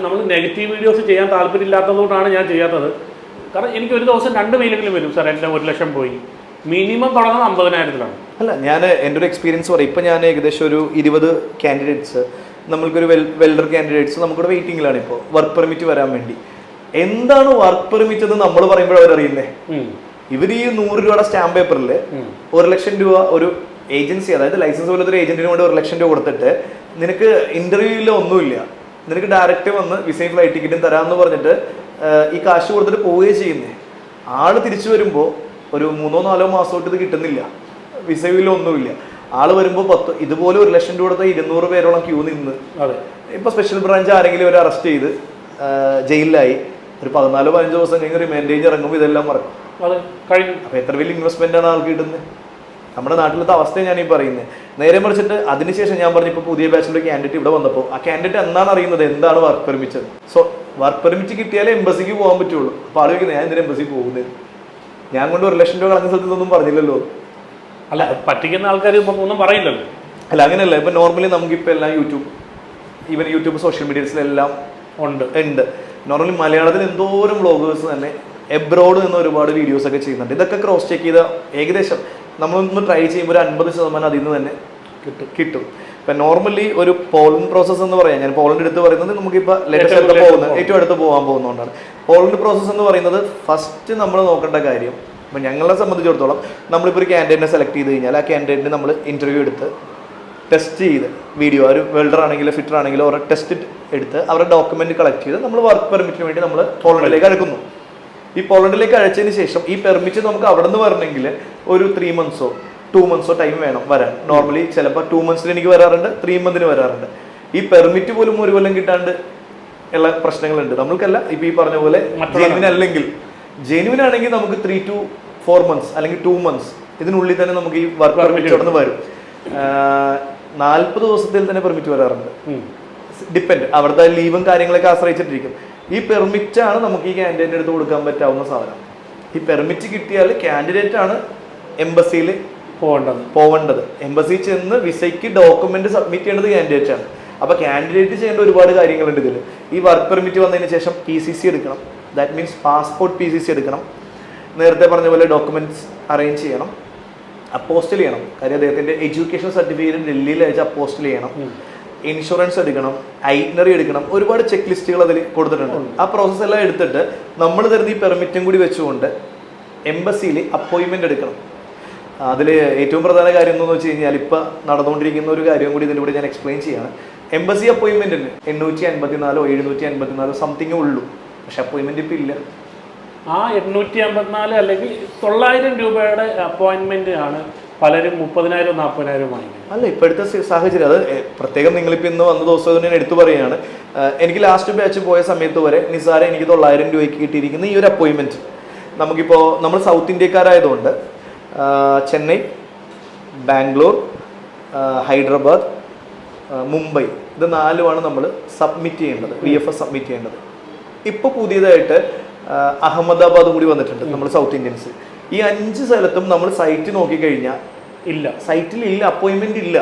നമ്മൾ നെഗറ്റീവ് വീഡിയോസ് ചെയ്യാൻ താല്പര്യമില്ലാത്തതുകൊണ്ടാണ് ഞാൻ ചെയ്യാത്തത്. കാരണം എനിക്ക് ഒരു ദിവസം 2 മെയിലുകളും വരും, സാർ എൻ്റെ 1 ലക്ഷം പോയി. മിനിമം തുടങ്ങുന്നത് 50,000-ലാണ്. അല്ല, ഞാൻ എൻ്റെ ഒരു എക്സ്പീരിയൻസ് പറയും. ഇപ്പം ഞാൻ ഏകദേശം ഒരു 20 കാൻഡിഡേറ്റ്സ്, നമ്മൾക്കൊരു വെൽഡർ കാൻഡിഡേറ്റ്സ് നമുക്കിവിടെ വെയിറ്റിംഗിലാണ് ഇപ്പോൾ വർക്ക് പെർമിറ്റ് വരാൻ വേണ്ടി. എന്താണ് വർക്ക് പെർമിറ്റ് എന്ന് നമ്മൾ പറയുമ്പോൾ അവരറിയുന്നേ, ഇവർ ഈ 100 രൂപയുടെ സ്റ്റാമ്പ് പേപ്പറിൽ 1 ലക്ഷം രൂപ ഒരു ഏജൻസി, അതായത് ലൈസൻസ് പോലത്തെ ഒരു ഏജന്റിന് കൊണ്ട് 1 ലക്ഷം രൂപ കൊടുത്തിട്ട് നിനക്ക് ഇന്റർവ്യൂവിൽ ഒന്നുമില്ല, നിനക്ക് ഡയറക്റ്റ് വന്ന് വിസയും ഫ്ലൈറ്റ് ടിക്കറ്റും തരാമെന്ന് പറഞ്ഞിട്ട് ഈ കാശ് കൊടുത്തിട്ട് പോവുകയും ചെയ്യുന്നേ. ആള് തിരിച്ചു വരുമ്പോൾ ഒരു 3-4 മാസമായിട്ട് ഇത് കിട്ടുന്നില്ല, വിസയിലോ ഒന്നുമില്ല. ആള് വരുമ്പോൾ ഇതുപോലെ 1 ലക്ഷം രൂപ കൊടുത്ത 200 പേരോളം ക്യൂ നിന്ന്. ഇപ്പൊ സ്പെഷ്യൽ ബ്രാഞ്ച് ആരെങ്കിലും ഒരു അറസ്റ്റ് ചെയ്ത് ജയിലിലായി ഒരു 14-15 ദിവസം കഴിഞ്ഞ് റിമാൻഡേജ് ഇറങ്ങുമ്പോൾ ഇതെല്ലാം മറക്കും. അപ്പൊ എത്ര വലിയ ഇൻവെസ്റ്റ്മെന്റ് ആണ് ആൾക്ക് കിട്ടുന്നത്? നമ്മുടെ നാട്ടിലത്തെ അവസ്ഥ ഞാൻ ഈ പറയുന്നത്. നേരെ മറിച്ചിട്ട് അതിനുശേഷം ഞാൻ പറഞ്ഞു, ഇപ്പോൾ പുതിയ ബാച്ചിലുള്ള കാൻഡിഡേറ്റ് ഇവിടെ വന്നപ്പോൾ ആ കാൻഡിഡേറ്റ് എന്നാണ് അറിയുന്നത് എന്താണ് work permit. So work permit കിട്ടിയാലേ എംബസിക്ക് പോകാൻ പറ്റുള്ളൂ. അപ്പോൾ ആലോചിക്കുന്നത് ഞാൻ എന്തിനാ എംബസിക്ക് പോകുന്നത്? ഞാൻ കൊണ്ട് 1 ലക്ഷം രൂപ കളഞ്ഞ സ്ഥലത്ത് ഒന്നും പറഞ്ഞില്ലല്ലോ. അല്ല, പറ്റിക്കുന്ന ആൾക്കാർ ഒന്നും പറയില്ലല്ലോ. അല്ല, അങ്ങനെയല്ല. ഇപ്പം നോർമലി നമുക്കിപ്പോൾ എല്ലാം യൂട്യൂബ് സോഷ്യൽ മീഡിയസിലെല്ലാം ഉണ്ട്. നോർമലി മലയാളത്തിൽ എന്തോരം വ്ളോഗേഴ്സ് തന്നെ എബ്രോഡ് നിന്ന് ഒരുപാട് വീഡിയോസ് ഒക്കെ ചെയ്യുന്നുണ്ട്. ഇതൊക്കെ ക്രോസ് ചെക്ക് ചെയ്ത ഏകദേശം നമ്മളൊന്ന് ട്രൈ ചെയ്യുമ്പോൾ ഒരു 50% അതിൽ നിന്ന് തന്നെ കിട്ടും. ഇപ്പം നോർമലി ഒരു പോളണ്ട് പ്രോസസ്സ് എന്ന് പറയാം, ഞാൻ പോളണ്ട് എടുത്ത് പറയുന്നത് നമുക്കിപ്പോൾ ലേറ്റസ്റ്റ് ഏറ്റവും അടുത്ത് പോകാൻ പോകുന്നതുകൊണ്ടാണ്. പോളണ്ട് പ്രോസസ്സ് എന്ന് പറയുന്നത് ഫസ്റ്റ് നമ്മൾ നോക്കേണ്ട കാര്യം, ഇപ്പം ഞങ്ങളെ സംബന്ധിച്ചിടത്തോളം നമ്മളിപ്പോൾ ഒരു കാൻഡിഡേറ്റിനെ സെലക്ട് ചെയ്ത് കഴിഞ്ഞാൽ ആ കാൻഡിഡേറ്റിന് നമ്മൾ ഇൻ്റർവ്യൂ എടുത്ത് ടെസ്റ്റ് ചെയ്ത് വീഡിയോ, ഒരു വെൽഡർ ആണെങ്കിലോ ഫിറ്റർ ആണെങ്കിലോ അവരുടെ ടെസ്റ്റ് എടുത്ത് അവരുടെ ഡോക്യുമെൻറ്റ് കളക്ട് ചെയ്ത് നമ്മൾ വർക്ക് പെർമിറ്റിന് വേണ്ടി നമ്മൾ പോളണ്ടിലേക്ക് അയക്കുന്നു. ഈ പോളണ്ടിലേക്ക് അയച്ചതിന് ശേഷം ഈ പെർമിറ്റ് നമുക്ക് അവിടെ നിന്ന് വരണമെങ്കിൽ ഒരു 3 months 2 months ടൈം വേണം വരാൻ. നോർമലി ചിലപ്പോൾ 2 months എനിക്ക് വരാറുണ്ട്, 3 months വരാറുണ്ട്. ഈ പെർമിറ്റ് പോലും 1 കൊല്ലം കിട്ടാണ്ട് ഉള്ള പ്രശ്നങ്ങളുണ്ട്. നമ്മൾക്കല്ല, ഇപ്പം ഈ പറഞ്ഞ പോലെ ജെന്യൂൻ ആണെങ്കിൽ നമുക്ക് 3 to 4 months അല്ലെങ്കിൽ 2 months ഇതിനുള്ളിൽ തന്നെ നമുക്ക് ഈ വർക്ക് പെർമിറ്റ് അവിടെ നിന്ന് വരും. 40 ദിവസത്തിൽ തന്നെ പെർമിറ്റ് വരാറുണ്ട്. ഡിപ്പെൻഡ്, അവിടുത്തെ ലീവും കാര്യങ്ങളൊക്കെ ആശ്രയിച്ചിട്ടിരിക്കും. ഈ പെർമിറ്റാണ് നമുക്ക് ഈ കാൻഡിഡേറ്റിന് എടുത്ത് കൊടുക്കാൻ പറ്റാവുന്ന സാധനം. ഈ പെർമിറ്റ് കിട്ടിയാൽ കാൻഡിഡേറ്റ് ആണ് എംബസിയിൽ പോവേണ്ടത്. എംബസി ചെന്ന് വിസയ്ക്ക് ഡോക്യുമെന്റ് സബ്മിറ്റ് ചെയ്യേണ്ടത് കാൻഡിഡേറ്റ് ആണ്. അപ്പോൾ കാൻഡിഡേറ്റ് ചെയ്യേണ്ട ഒരുപാട് കാര്യങ്ങളുണ്ട് ഇതിൽ. ഈ വർക്ക് പെർമിറ്റ് വന്നതിന് ശേഷം PCC എടുക്കണം, ദാറ്റ് മീൻസ് പാസ്പോർട്ട് PCC എടുക്കണം. നേരത്തെ പറഞ്ഞ പോലെ ഡോക്യുമെന്റ്സ് അറേഞ്ച് ചെയ്യണം, അപ്പോസ്റ്റൽ ചെയ്യണം. കാര്യം അദ്ദേഹത്തിൻ്റെ എഡ്യൂക്കേഷൻ സർട്ടിഫിക്കറ്റ് ഡൽഹിയിൽ അയച്ച് അപ്പോസ്റ്റൽ ചെയ്യണം. ഇൻഷുറൻസ് എടുക്കണം, ഐറ്റിനറി എടുക്കണം, ഒരുപാട് ചെക്ക് ലിസ്റ്റുകൾ അതിൽ കൊടുത്തിട്ടുണ്ട്. ആ പ്രോസസ്സ് എല്ലാം എടുത്തിട്ട് നമ്മൾ തരുന്ന ഈ പെർമിറ്റും കൂടി വെച്ചുകൊണ്ട് എംബസിയിൽ അപ്പോയിൻമെൻറ്റ് എടുക്കണം. അതിൽ ഏറ്റവും പ്രധാന കാര്യം എന്താണെന്ന് വെച്ച് കഴിഞ്ഞാൽ ഇപ്പോൾ നടന്നുകൊണ്ടിരിക്കുന്ന ഒരു കാര്യം കൂടി ഇതിൻ്റെ കൂടെ ഞാൻ എക്സ്പ്ലെയിൻ ചെയ്യാണ്. എംബസി അപ്പോയിൻമെൻറ്റിന് 854 754 സംതിങ് ഉള്ളൂ, പക്ഷെ അപ്പോയിൻമെൻറ്റ് ഇപ്പോൾ ഇല്ല. ആ 854 അല്ലെങ്കിൽ 900 രൂപയുടെ അപ്പോയിൻമെന്റ് ആണ് പലരും 30,000 40,000 വാങ്ങിക്കുന്നത്. അല്ല, ഇപ്പോഴത്തെ സാഹചര്യം അത് പ്രത്യേകം നിങ്ങളിപ്പോൾ ഇന്ന് വന്ന ദിവസം ഞാൻ എടുത്തു പറയുകയാണ്. എനിക്ക് ലാസ്റ്റ് ബാച്ച് പോയ സമയത്ത് വരെ നിസാര എനിക്ക് 900 രൂപയ്ക്ക് കിട്ടിയിരിക്കുന്ന ഈ ഒരു അപ്പോയിൻമെൻറ്റ്. നമുക്കിപ്പോൾ നമ്മൾ സൗത്ത് ഇന്ത്യക്കാരായതുകൊണ്ട് ചെന്നൈ, ബാംഗ്ലൂർ, ഹൈദരാബാദ്, മുംബൈ, ഇത് 4 നമ്മൾ സബ്മിറ്റ് ചെയ്യേണ്ടത്, VFS സബ്മിറ്റ് ചെയ്യേണ്ടത്. ഇപ്പോൾ പുതിയതായിട്ട് അഹമ്മദാബാദ് കൂടി വന്നിട്ടുണ്ട് നമ്മൾ സൗത്ത് ഇന്ത്യൻസ്. ഈ 5 സ്ഥലത്തും നമ്മൾ സൈറ്റ് നോക്കിക്കഴിഞ്ഞാൽ ഇല്ല, സൈറ്റിൽ ഇല്ല, അപ്പോയിൻമെന്റ് ഇല്ല.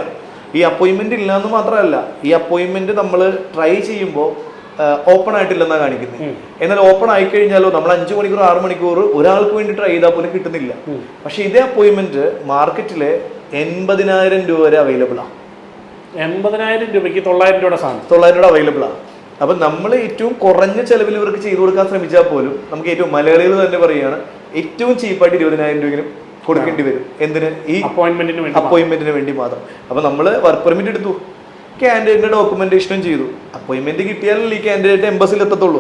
ഈ അപ്പോയിൻമെന്റ് ഇല്ല എന്ന് മാത്രമല്ല, ഈ അപ്പോയിൻമെന്റ് നമ്മൾ ട്രൈ ചെയ്യുമ്പോൾ ഓപ്പൺ ആയിട്ടില്ലെന്നാണ് കാണിക്കുന്നത്. എന്നാൽ ഓപ്പൺ ആയിക്കഴിഞ്ഞാലോ നമ്മൾ 5 മണിക്കൂർ 6 മണിക്കൂർ ഒരാൾക്ക് വേണ്ടി ട്രൈ ചെയ്താൽ പോലും കിട്ടുന്നില്ല. പക്ഷെ ഇതേ അപ്പോയിൻമെന്റ് മാർക്കറ്റിൽ 80,000 രൂപ വരെ അവൈലബിൾ ആണ്. 80,000 രൂപയ്ക്ക് 900 രൂപയുടെ സാധനം 900 രൂപ അവൈലബിൾ ആണ്. അപ്പം നമ്മൾ ഏറ്റവും കുറഞ്ഞ ചെലവിൽ ഇവർക്ക് ചെയ്തു കൊടുക്കാൻ ശ്രമിച്ചാൽ പോലും നമുക്ക് ഏറ്റവും മലയാളികൾ തന്നെ പറയുകയാണ്, ഏറ്റവും ചീപ്പായിട്ട് 20,000 രൂപയെങ്കിലും കൊടുക്കേണ്ടി വരും. എന്തിന്? ഈ അപ്പോയിൻമെന്റിന് വേണ്ടി മാത്രം. അപ്പം നമ്മൾ വർക്ക് പെർമിറ്റ് എടുത്തു, കാൻഡിഡേറ്റിന്റെ ഡോക്യുമെന്റേഷനും ചെയ്തു. അപ്പോയിൻമെന്റ് കിട്ടിയാലല്ലേ ഈ കാൻഡിഡേറ്റ് എംബസിയിൽ എത്തത്തുള്ളൂ.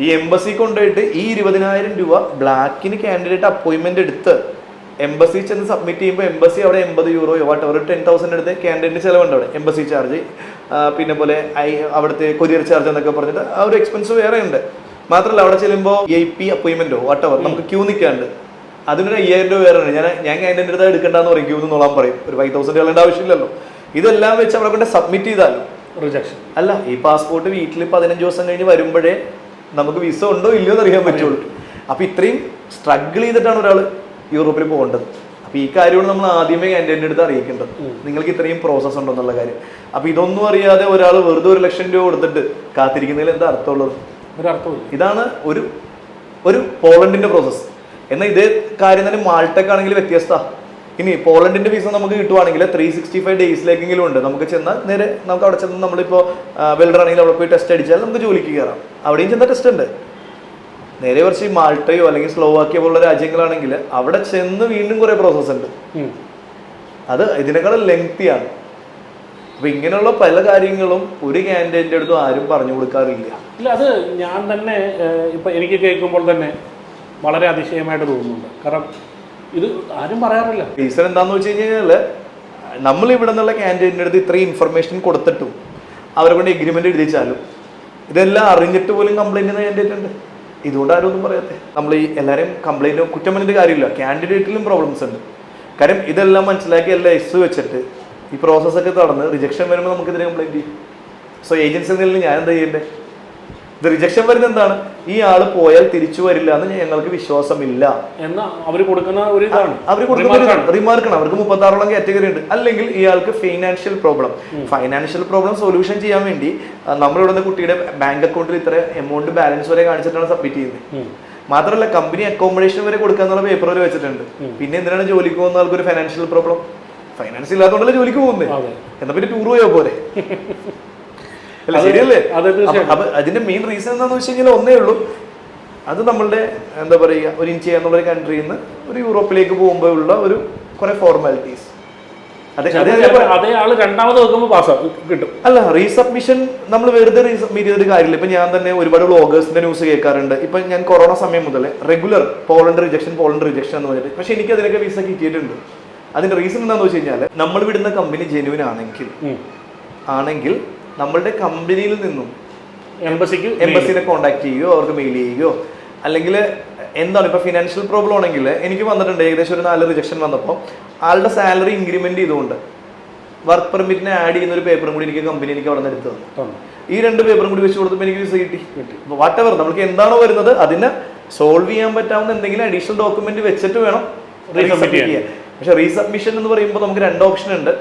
ഈ എംബസി കൊണ്ടുപോയിട്ട് ഈ 20,000 രൂപ ബ്ലാക്കിന് കാൻഡിഡേറ്റ് അപ്പോയിൻമെന്റ് എടുത്ത് എംബസി ചെന്ന് സബ്മിറ്റ് ചെയ്യുമ്പോൾ എംബസി അവിടെ 80 യൂറോയോ വാട്ടവർ 10,000 എടുത്ത് കാൻഡിഡേറ്റിന് ചിലവുണ്ട് അവിടെ, എംബസി ചാർജ്, പിന്നെ പോലെ അവിടുത്തെ കൊറിയർ ചാർജ് എന്നൊക്കെ പറഞ്ഞിട്ട് ആ ഒരു എക്സ്പെൻസ് വേറെ ഉണ്ട്. മാത്രമല്ല അവിടെ ചെല്ലുമ്പോൾ VIP അപ്പോയിൻമെന്റോ വാട്ടവർ നമുക്ക് ക്യൂ നിൽക്കാണ്ട് അതിനൊരു 5,000 രൂപ വേറെ ഉണ്ട്. ഞാൻ കാൻഡിഡേറ്റ് അടുത്ത് എടുക്കണ്ടെന്ന് പറയും, ക്യൂ എന്നോളാൻ പറയും. ഒരു 5,000 കളേണ്ട ആവശ്യമില്ലല്ലോ. ഇതെല്ലാം വെച്ച് അവിടെ കൊണ്ട് സബ്മിറ്റ് ചെയ്താലും റിജക്ഷൻ. അല്ല, ഈ പാസ്പോർട്ട് വീട്ടിൽ 15 ദിവസം കഴിഞ്ഞ് വരുമ്പോഴേ നമുക്ക് വിസ ഉണ്ടോ ഇല്ലയോ എന്ന് അറിയാൻ പറ്റുള്ളൂ. അപ്പൊ ഇത്രയും സ്ട്രഗിൾ ചെയ്തിട്ടാണ് ഒരാൾ യൂറോപ്പിൽ പോകേണ്ടത്. അപ്പോൾ ഈ കാര്യമാണ് നമ്മൾ ആദ്യമേ കാൻഡിഡേറ്റിൻ്റെ അടുത്ത് അറിയിക്കേണ്ടത്, നിങ്ങൾക്ക് ഇത്രയും പ്രോസസ്സ് ഉണ്ടോ എന്നുള്ള കാര്യം. അപ്പോൾ ഇതൊന്നും അറിയാതെ ഒരാൾ വെറുതെ 1,00,000 രൂപ കൊടുത്തിട്ട് കാത്തിരിക്കുന്നതിൽ എന്താ അർത്ഥമുള്ളത്? ഇതാണ് ഒരു പോളണ്ടിന്റെ പ്രോസസ്സ്. എന്നാൽ ഇതേ കാര്യം തന്നെ മാൾട്ടക്കാണെങ്കിൽ വ്യത്യസ്തമാണ്. ഇനി പോളണ്ടിന്റെ വിസ നമുക്ക് കിട്ടുവാണെങ്കിൽ 365 ഡേയ്സിലേക്കെങ്കിലും ഉണ്ട്. നമുക്ക് ചെന്നാൽ നേരെ നമുക്ക് അവിടെ ചെന്ന് നമ്മളിപ്പോൾ വെൽഡർ ആണെങ്കിൽ അവിടെ പോയി ടെസ്റ്റ് അടിച്ചാൽ നമുക്ക് ജോലിക്ക് കയറാം. അവിടെയും ചെന്ന ടെസ്റ്റ് ഉണ്ട്. നേരെ കുറച്ച് മാൾട്ടയോ അല്ലെങ്കിൽ സ്ലോവാക്കിയ പോലുള്ള രാജ്യങ്ങളാണെങ്കിൽ അവിടെ ചെന്ന് വീണ്ടും കുറെ പ്രോസസ്സ് ഉണ്ട്. അത് ഇതിനേക്കാളും ലെങ്തിയാണ്. അപ്പൊ ഇങ്ങനെയുള്ള പല കാര്യങ്ങളും ഒരു കാൻഡിഡേറ്റിന്റെ അടുത്തും ആരും പറഞ്ഞു കൊടുക്കാറില്ല. ഇല്ല, അത് ഞാൻ തന്നെ ഇപ്പൊ എനിക്ക് കേൾക്കുമ്പോൾ തന്നെ വളരെ അതിശയമായിട്ട് തോന്നുന്നുണ്ട്. കാരണം ഇത് ആരും പറയാറില്ല. റീസൺ എന്താന്ന് വെച്ച് കഴിഞ്ഞാൽ നമ്മൾ ഇവിടെ നിന്നുള്ള കാൻഡിഡേറ്റിന്റെ അടുത്ത് ഇത്രയും ഇൻഫർമേഷൻ കൊടുത്തിട്ടും അവരെ കൊണ്ട് എഗ്രിമെന്റ് എഴുതിച്ചാലും ഇതെല്ലാം അറിഞ്ഞിട്ട് പോലും കംപ്ലൈന്റ് ചെയ്യുന്ന കാൻഡിഡേറ്റ് ഉണ്ട്. ഇതുകൊണ്ട് ആരും ഒന്നും പറയാത്തെ. നമ്മൾ ഈ എല്ലാവരെയും കംപ്ലൈൻറ്റോ കുറ്റം പറഞ്ഞിട്ട് കാര്യമില്ല, കാൻഡിഡേറ്റിലും പ്രോബ്ലംസ് ഉണ്ട്. കാര്യം ഇതെല്ലാം മനസ്സിലാക്കി എല്ലാം എസ് വെച്ചിട്ട് ഈ പ്രോസസ്സൊക്കെ നടന്ന് റിജക്ഷൻ വരുമ്പോൾ നമുക്കിതിനെ കംപ്ലൈൻറ്റ് ചെയ്യും. സോ ഏജൻസി നിലയിൽ ഞാൻ എന്താ ചെയ്യേണ്ടത്? ഇത് റിജക്ഷൻ വരുന്നത് എന്താണ്? ഈ ആൾ പോയാൽ തിരിച്ചു വരില്ല എന്ന് ഞങ്ങൾക്ക് വിശ്വാസമില്ല എന്ന് അവർ കൊടുക്കുന്ന ഒരു ഇതാണ്. അവർ കൊടുക്കുന്ന റിമാർക്കാണ്. അവർക്ക് 36 കാറ്റഗറി ഉണ്ട്. അല്ലെങ്കിൽ ഇയാൾക്ക് ഫൈനാൻഷ്യൽ പ്രോബ്ലം സൊല്യൂഷൻ ചെയ്യാൻ വേണ്ടി നമ്മളിവിടെ നിന്ന് കുട്ടിയുടെ ബാങ്ക് അക്കൗണ്ടിൽ ഇത്ര എമൗണ്ട് ബാലൻസ് വരെ കാണിച്ചിട്ടാണ് സബ്മിറ്റ് ചെയ്യുന്നത്. മാത്രമല്ല കമ്പനി അക്കോമഡേഷൻ വരെ കൊടുക്കാന്നുള്ള പേപ്പർ വരെ വെച്ചിട്ടുണ്ട്. പിന്നെ എന്തിനാണ് ജോലിക്ക് പോകുന്ന ആൾക്കൊരു ഫൈനാൻഷ്യൽ പ്രോബ്ലം? ഫൈനാൻസ് ഇല്ലാത്തതുകൊണ്ടല്ലേ ജോലിക്ക് പോകുന്നത്. എന്നാ പിന്നെ ടൂർ പോയാൽ പോരെ? അല്ല, ശരിയല്ലേ? അപ്പൊ അതിന്റെ മെയിൻ റീസൺ എന്താണെന്ന് വെച്ച് കഴിഞ്ഞാൽ ഒന്നേ ഉള്ളൂ, അത് നമ്മളുടെ എന്താ പറയുക, ഒരു ഇന്ത്യ എന്നുള്ള കൺട്രിയിൽ നിന്ന് ഒരു യൂറോപ്പിലേക്ക് പോകുമ്പോൾ ഉള്ള ഒരു കുറെ ഫോർമാലിറ്റീസ്. അതേ ആള് രണ്ടാമത് വെക്കുമ്പോൾ പാസ്സാകും കിട്ടും. അല്ല, റീസബ്മിഷൻ നമ്മൾ വെറുതെ റീസബ്മിറ്റ് ചെയ്തിട്ട് കാര്യമില്ല. ഇപ്പൊ ഞാൻ തന്നെ ഒരുപാട് വ്ളോഗേഴ്സിന്റെ ന്യൂസ് കേൾക്കാറുണ്ട്. ഇപ്പൊ ഞാൻ കൊറോണ സമയം മുതൽ റെഗുലർ പോളണ്ട് റിജക്ഷൻ എന്ന് പറഞ്ഞിട്ട്, പക്ഷെ എനിക്ക് അതിനൊക്കെ വിസ കിട്ടിയിട്ടുണ്ട്. അതിന്റെ റീസൺ എന്താണെന്ന് വെച്ച് കഴിഞ്ഞാൽ നമ്മൾ വിടുന്ന കമ്പനി ജെന്യുവിൻ ആണെങ്കിൽ നമ്മളുടെ കമ്പനിയിൽ നിന്നും എംബസിനെ കോൺടാക്ട് ചെയ്യുകയോ അവർക്ക് മെയിൽ ചെയ്യുകയോ, അല്ലെങ്കിൽ എന്താണ് ഇപ്പൊ ഫിനാൻഷ്യൽ പ്രോബ്ലം ആണെങ്കിൽ എനിക്ക് വന്നിട്ടുണ്ട് ഏകദേശം ഒരു 4 റിജക്ഷൻ വന്നപ്പോൾ ആളുടെ സാലറി ഇൻക്രിമെന്റ് ചെയ്തുകൊണ്ട് വർക്ക് പെർമിറ്റിനെ ആഡ് ചെയ്യുന്ന ഒരു പേപ്പറും കൂടി എനിക്ക് കമ്പനി എനിക്ക് അവിടെ നിന്ന് എടുത്തു തന്നു. ഈ 2 പേപ്പറും കൂടി വെച്ച് കൊടുത്തപ്പോൾ എനിക്ക് വിസ കിട്ടി. വാട്ട് എവർ നമുക്ക് എന്താണോ വരുന്നത് അതിനെ സോൾവ് ചെയ്യാൻ പറ്റാവുന്ന എന്തെങ്കിലും അഡീഷണൽ ഡോക്യുമെന്റ് വെച്ചിട്ട് വേണം റീസബ്മിറ്റ് ചെയ്യാൻ. പക്ഷെ റീസബ്മിഷൻ എന്ന് പറയുമ്പോൾ നമുക്ക് 2 ഓപ്ഷൻ ഉണ്ട്.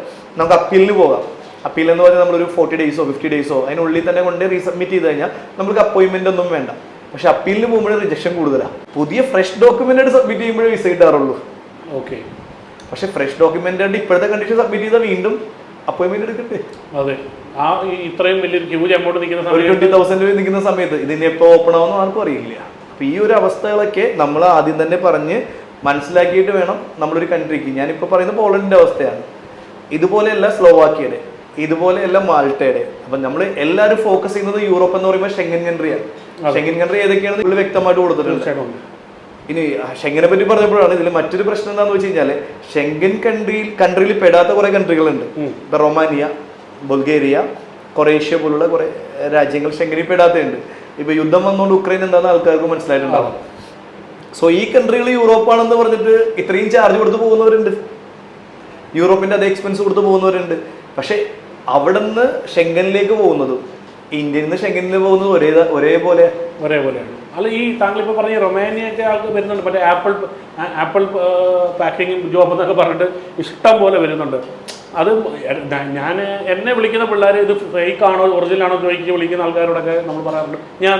നമുക്ക് അപ്പീലിന് പോകാം. അപ്പീൽ എന്ന് പറഞ്ഞാൽ നമ്മളൊരു 40 ഡേയ്സോ 50 ഡേയ്സോ അതിനുള്ളിൽ തന്നെ കൊണ്ട് റീസബ്മിറ്റ് ചെയ്ത് കഴിഞ്ഞാൽ നമുക്ക് അപ്പോയിൻമെന്റ് ഒന്നും വേണ്ട. പക്ഷെ അപ്പീലിന് പോകുമ്പോഴേ റിജക്ഷൻ കൂടുതലാണ്. പുതിയ ഫ്രഷ് ഡോക്യുമെന്റ് ആയിട്ട് സബ്മിറ്റ് ചെയ്യുമ്പോഴേ വിസ കിട്ടാറുള്ളൂ. ഓക്കെ. പക്ഷെ ഫ്രഷ് ഡോക്യുമെന്റ് ആയിട്ട് ഇപ്പോഴത്തെ കണ്ടീഷൻ സബ്മിറ്റ് ചെയ്താൽ വീണ്ടും അപ്പോയിൻമെന്റ് എടുക്കട്ടെ. അതെ, ആ ഇത്രയും വലിയൊരു ഹ്യൂജ് എമൗണ്ട് നിൽക്കുന്ന 20,000 രൂപ നിൽക്കുന്ന സമയത്ത് ഇതിന് എപ്പോൾ ഓപ്പൺ ആവുമെന്ന് ആർക്കും അറിയില്ല. അപ്പൊ ഈ ഒരു അവസ്ഥകളൊക്കെ നമ്മൾ ആദ്യം തന്നെ പറഞ്ഞ് മനസ്സിലാക്കിയിട്ട് വേണം നമ്മളൊരു കൺട്രിക്ക്. ഞാനിപ്പോൾ പറയുന്നത് പോളണ്ടിന്റെ അവസ്ഥയാണ്. ഇതുപോലെയല്ല സ്ലോവാക്കിയയുടെ, ഇതുപോലെയല്ല മാൾട്ടയുടെ. അപ്പൊ നമ്മൾ എല്ലാവരും ഫോക്കസ് ചെയ്യുന്നത് യൂറോപ്പ് എന്ന് പറയുമ്പോൾ ഷെങ്കൻ കൺട്രിയാണ്. ഷെങ്കൻ കൺട്രി ഏതൊക്കെയാണ് വ്യക്തമായിട്ട് കൊടുത്തിട്ടുണ്ട്. ഇനി ഷെങ്കനെ പറ്റി പറഞ്ഞപ്പോഴാണ് ഇതിൽ മറ്റൊരു പ്രശ്നം എന്താണെന്ന് വെച്ച് കഴിഞ്ഞാൽ ഷെങ്കൻ കൺട്രിയിൽ പെടാത്ത കുറേ കൺട്രികളുണ്ട്. ഇപ്പം റൊമാനിയ, ബൾഗേറിയ, കൊറേഷ്യ പോലുള്ള കുറേ രാജ്യങ്ങൾ ഷെങ്കനിൽ പെടാത്തതുണ്ട്. ഇപ്പം യുദ്ധം വന്നുകൊണ്ട് ഉക്രൈൻ എന്താണെന്ന് ആൾക്കാർക്ക് മനസ്സിലായിട്ടുണ്ടാവും. സോ ഈ കൺട്രികൾ യൂറോപ്പാണെന്ന് പറഞ്ഞിട്ട് ഇത്രയും ചാർജ് കൊടുത്ത് പോകുന്നവരുണ്ട്, യൂറോപ്പിൻ്റെ അതേ എക്സ്പെൻസ് കൊടുത്ത് പോകുന്നവരുണ്ട്. പക്ഷേ അവിടെ നിന്ന് ഷെങ്കനിലേക്ക് പോകുന്നതും ഇന്ത്യയിൽ നിന്ന് ഷെങ്കനിൽ പോകുന്നതും ഒരേപോലെയാണ്. അല്ല, ഈ താങ്കൾ ഇപ്പോൾ പറഞ്ഞ റൊമാനിയൊക്കെ ആൾക്ക് വരുന്നുണ്ട്, മറ്റേ ആപ്പിൾ പാക്കിങ് ജോബ് എന്നൊക്കെ പറഞ്ഞിട്ട് ഇഷ്ടം പോലെ വരുന്നുണ്ട്. അത് ഞാൻ എന്നെ വിളിക്കുന്ന പിള്ളേർ ഇത് ഫേക്ക് ആണോ ഒറിജിനൽ ആണോ ചോദിക്കുക വിളിക്കുന്ന ആൾക്കാരോടൊക്കെ നമ്മൾ പറയാറുണ്ട്. ഞാൻ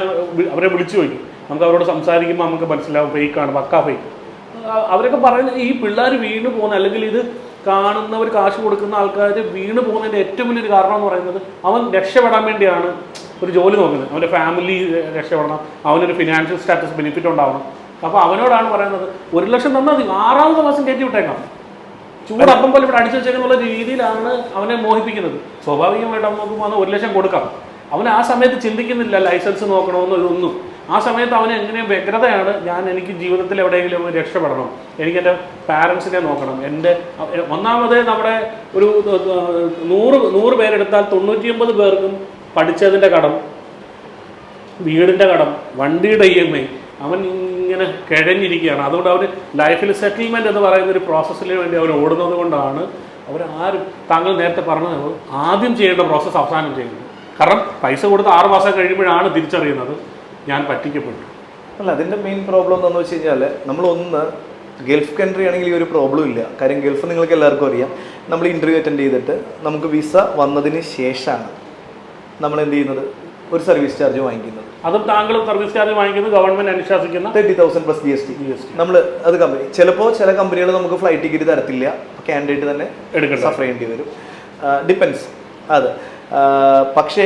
അവരെ വിളിച്ചു ചോദിക്കും, നമുക്ക് അവരോട് സംസാരിക്കുമ്പോൾ നമുക്ക് മനസ്സിലാവും ഫേക്കാണ്, പക്കാ ഫേക്ക്. അവരൊക്കെ പറയുന്നത് ഈ പിള്ളേർ വീണ് പോകുന്ന, അല്ലെങ്കിൽ ഇത് കാണുന്നവർ കാശ് കൊടുക്കുന്ന ആൾക്കാർ വീണ് പോകുന്നതിൻ്റെ ഏറ്റവും വലിയൊരു കാരണം എന്ന് പറയുന്നത് അവൻ രക്ഷപ്പെടാൻ വേണ്ടിയാണ് ഒരു ജോലി നോക്കുന്നത്. അവൻ്റെ ഫാമിലി രക്ഷപ്പെടണം, അവനൊരു ഫിനാൻഷ്യൽ സ്റ്റാറ്റസ് ബെനിഫിറ്റ് ഉണ്ടാവണം. അപ്പോൾ അവനോടാണ് പറയുന്നത് 1 ലക്ഷം തന്നാൽ 6ാമത്തെ മാസം കയറ്റി വിട്ടേക്കാം, ചൂടപ്പം പോലെ ഇവിടെ അടിച്ചു വെച്ചേക്കുന്നുള്ള രീതിയിലാണ് അവനെ മോഹിപ്പിക്കുന്നത്. സ്വാഭാവികമായിട്ട് അവൻ നോക്കുമ്പോൾ 1 ലക്ഷം കൊടുക്കാം. അവൻ ആ സമയത്ത് ചിന്തിക്കുന്നില്ല ലൈസൻസ് നോക്കണമെന്നോ ഇതൊന്നും. ആ സമയത്ത് അവന് എങ്ങനെ വ്യഗ്രതയാണ്, എനിക്ക് ജീവിതത്തിൽ എവിടെയെങ്കിലും രക്ഷപ്പെടണം, എനിക്ക് എൻ്റെ പാരൻസിനെ നോക്കണം. ഒന്നാമത് നമ്മുടെ ഒരു 100 പേരെടുത്താൽ 99 പേർക്കും പഠിച്ചതിൻ്റെ കടം, വീടിൻ്റെ കടം, വണ്ടിയുടെ EMI, അവൻ ഇങ്ങനെ കിഴഞ്ഞിരിക്കുകയാണ്. അതുകൊണ്ട് അവർ ലൈഫിൽ സെറ്റിൽമെൻറ്റ് എന്ന് പറയുന്ന ഒരു പ്രോസസ്സിന് വേണ്ടി അവർ ഓടുന്നത് കൊണ്ടാണ് അവരാരും, താങ്കൾ നേരത്തെ പറഞ്ഞത്, ആദ്യം ചെയ്യേണ്ട പ്രോസസ്സ് അവസാനം ചെയ്യുന്നത്. കാരണം പൈസ കൊടുത്ത് 6 മാസം കഴിയുമ്പോഴാണ് തിരിച്ചറിയുന്നത് ഞാൻ പറ്റിക്കപ്പെട്ടു. അല്ല, അതിൻ്റെ മെയിൻ പ്രോബ്ലം എന്താണെന്ന് വെച്ച് കഴിഞ്ഞാൽ നമ്മളൊന്ന് ഗൾഫ് കൺട്രി ആണെങ്കിൽ ഈ ഒരു പ്രോബ്ലം ഇല്ല. കാര്യം ഗൾഫ് നിങ്ങൾക്ക് എല്ലാവർക്കും അറിയാം, നമ്മൾ ഇൻ്റർവ്യൂ അറ്റൻഡ് ചെയ്തിട്ട് നമുക്ക് വിസ വന്നതിന് ശേഷമാണ് നമ്മൾ എന്ത് ചെയ്യുന്നത്, ഒരു സർവീസ് ചാർജ് വാങ്ങിക്കുന്നത്. അതും താങ്കൾ സർവീസ് ചാർജ് വാങ്ങിക്കുന്നത് ഗവൺമെൻറ് അനുശാസിക്കുന്ന 30,000 പ്ലസ് GST. നമ്മൾ അത് കമ്പനി, ചിലപ്പോൾ ചില കമ്പനികൾ നമുക്ക് ഫ്ലൈറ്റ് ടിക്കറ്റ് തരത്തില്ല, കാൻഡിഡേറ്റ് തന്നെ സഫർ ചെയ്യേണ്ടി വരും, ഡിപ്പെൻസ് അത്. പക്ഷേ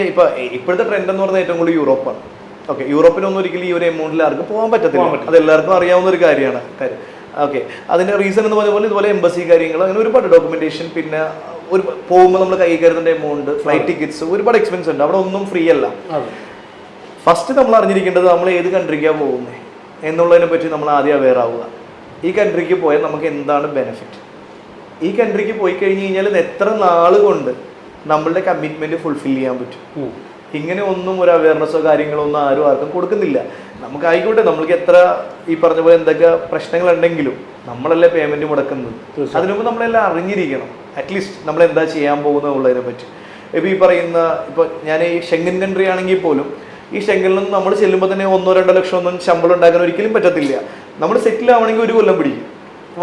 ഇപ്പോഴത്തെ ട്രെൻഡ് എന്ന് പറഞ്ഞാൽ ഏറ്റവും കൂടുതൽ യൂറോപ്പാണ്. ഓക്കെ, യൂറോപ്പിനൊന്നും ഒരിക്കലും ഈ ഒരു എമൗണ്ടിൽ ആർക്കും പോകാൻ പറ്റത്തില്ല, അത് എല്ലാവർക്കും അറിയാവുന്ന ഒരു കാര്യമാണ്. ഓക്കെ, അതിൻ്റെ റീസൺ എന്ന് പറഞ്ഞ പോലെ ഇതുപോലെ എംബസി കാര്യങ്ങൾ, അങ്ങനെ ഒരുപാട് ഡോക്യുമെന്റേഷൻ, പിന്നെ ഒരു പോകുമ്പോൾ നമ്മൾ കൈ കരുതേണ്ട എമൗണ്ട്, ഫ്ലൈറ്റ് ടിക്കറ്റ്സ്, ഒരുപാട് എക്സ്പെൻസ് ഉണ്ട്. അവിടെ ഒന്നും ഫ്രീ അല്ല. ഫസ്റ്റ് നമ്മൾ അറിഞ്ഞിരിക്കേണ്ടത് നമ്മൾ ഏത് കൺട്രിക്കാണ് പോകുന്നത് എന്നുള്ളതിനെ പറ്റി നമ്മൾ ആദ്യം അവെയർ ആവുക. ഈ കൺട്രിക്ക് പോയാൽ നമുക്ക് എന്താണ് ബെനിഫിറ്റ്, ഈ കൺട്രിക്ക് പോയി കഴിഞ്ഞ് കഴിഞ്ഞാൽ എത്ര നാൾ കൊണ്ട് നമ്മളുടെ കമ്മിറ്റ്മെന്റ് ഫുൾഫിൽ ചെയ്യാൻ പറ്റും. ഇങ്ങനെ ഒന്നും ഒരു അവയർനെസ്സോ കാര്യങ്ങളോ ഒന്നും ആർക്കും കൊടുക്കുന്നില്ല. നമുക്ക് ആയിക്കോട്ടെ, നമ്മൾക്ക് എത്ര ഈ പറഞ്ഞ പോലെ എന്തൊക്കെ പ്രശ്നങ്ങളുണ്ടെങ്കിലും നമ്മളല്ലേ പേയ്മെന്റ് മുടക്കുന്നത്. അതിനു മുമ്പ് നമ്മളെല്ലാം അറിഞ്ഞിരിക്കണം, അറ്റ്ലീസ്റ്റ് നമ്മൾ എന്താ ചെയ്യാൻ പോകുന്നത് ഉള്ളതിനെ പറ്റി. ഇപ്പോൾ ഈ പറയുന്ന, ഇപ്പോൾ ഞാൻ ഈ ഷെങ്കൻ കൺട്രി ആണെങ്കിൽ പോലും ഈ ഷെങ്കനിൽ നിന്ന് നമ്മൾ ചെല്ലുമ്പോൾ തന്നെ 1-2 ലക്ഷം ഒന്നും ശമ്പളം ഉണ്ടാക്കാൻ ഒരിക്കലും പറ്റത്തില്ല. നമ്മൾ സെറ്റിൽ ആവണമെങ്കിൽ 1 കൊല്ലം പിടിക്കും,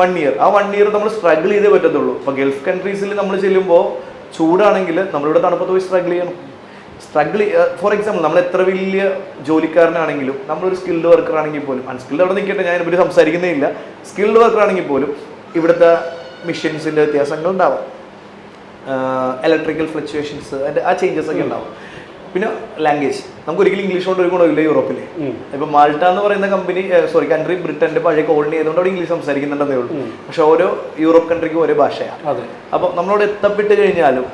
1 ഇയർ. ആ 1 ഇയർ നമ്മൾ സ്ട്രഗിൾ ചെയ്തേ പറ്റത്തുള്ളൂ. ഇപ്പോൾ ഗൾഫ് കൺട്രീസിൽ നമ്മൾ ചെല്ലുമ്പോൾ ചൂടാണെങ്കിൽ നമ്മളിവിടെ തണുപ്പത്ത് പോയി സ്ട്രഗിൾ ചെയ്യണം. ഫോർ എക്സാമ്പിൾ, നമ്മൾ എത്ര വലിയ ജോലിക്കാരനാണെങ്കിലും, നമ്മളൊരു സ്കിൽഡ് വർക്കർ ആണെങ്കിൽ പോലും, അൺസ്കിൽഡ് അവിടെ നിൽക്കട്ടെ, ഞാൻ ഇവിടെ സംസാരിക്കുന്നേ ഇല്ല, സ്കിൽഡ് വർക്കർ ആണെങ്കിൽ പോലും ഇവിടുത്തെ മിഷൻസിൻ്റെ വ്യത്യാസങ്ങൾ ഉണ്ടാവാം, ഇലക്ട്രിക്കൽ ഫ്ലക്ച്വേഷൻസ്, അതിൻ്റെ ആ ചേഞ്ചസ് ഒക്കെ ഉണ്ടാവും. പിന്നെ ലാംഗ്വേജ്, നമുക്ക് ഒരിക്കലും ഇംഗ്ലീഷ് കൊണ്ട് ഒരു ഗുണമില്ല യൂറോപ്പിൽ. ഇപ്പോൾ മാൾട്ട എന്ന് പറയുന്ന കൺട്രി ബ്രിട്ടൻ്റെ പഴയ കോളനി ആയതുകൊണ്ട് അവിടെ ഇംഗ്ലീഷ് സംസാരിക്കുന്നുണ്ടെന്നേ ഉള്ളൂ. പക്ഷെ ഓരോ യൂറോപ്പ് കൺട്രിക്കും ഓരോ ഭാഷയാണ്. അപ്പോൾ നമ്മളോട് എത്തപ്പെട്ട് കഴിഞ്ഞാലും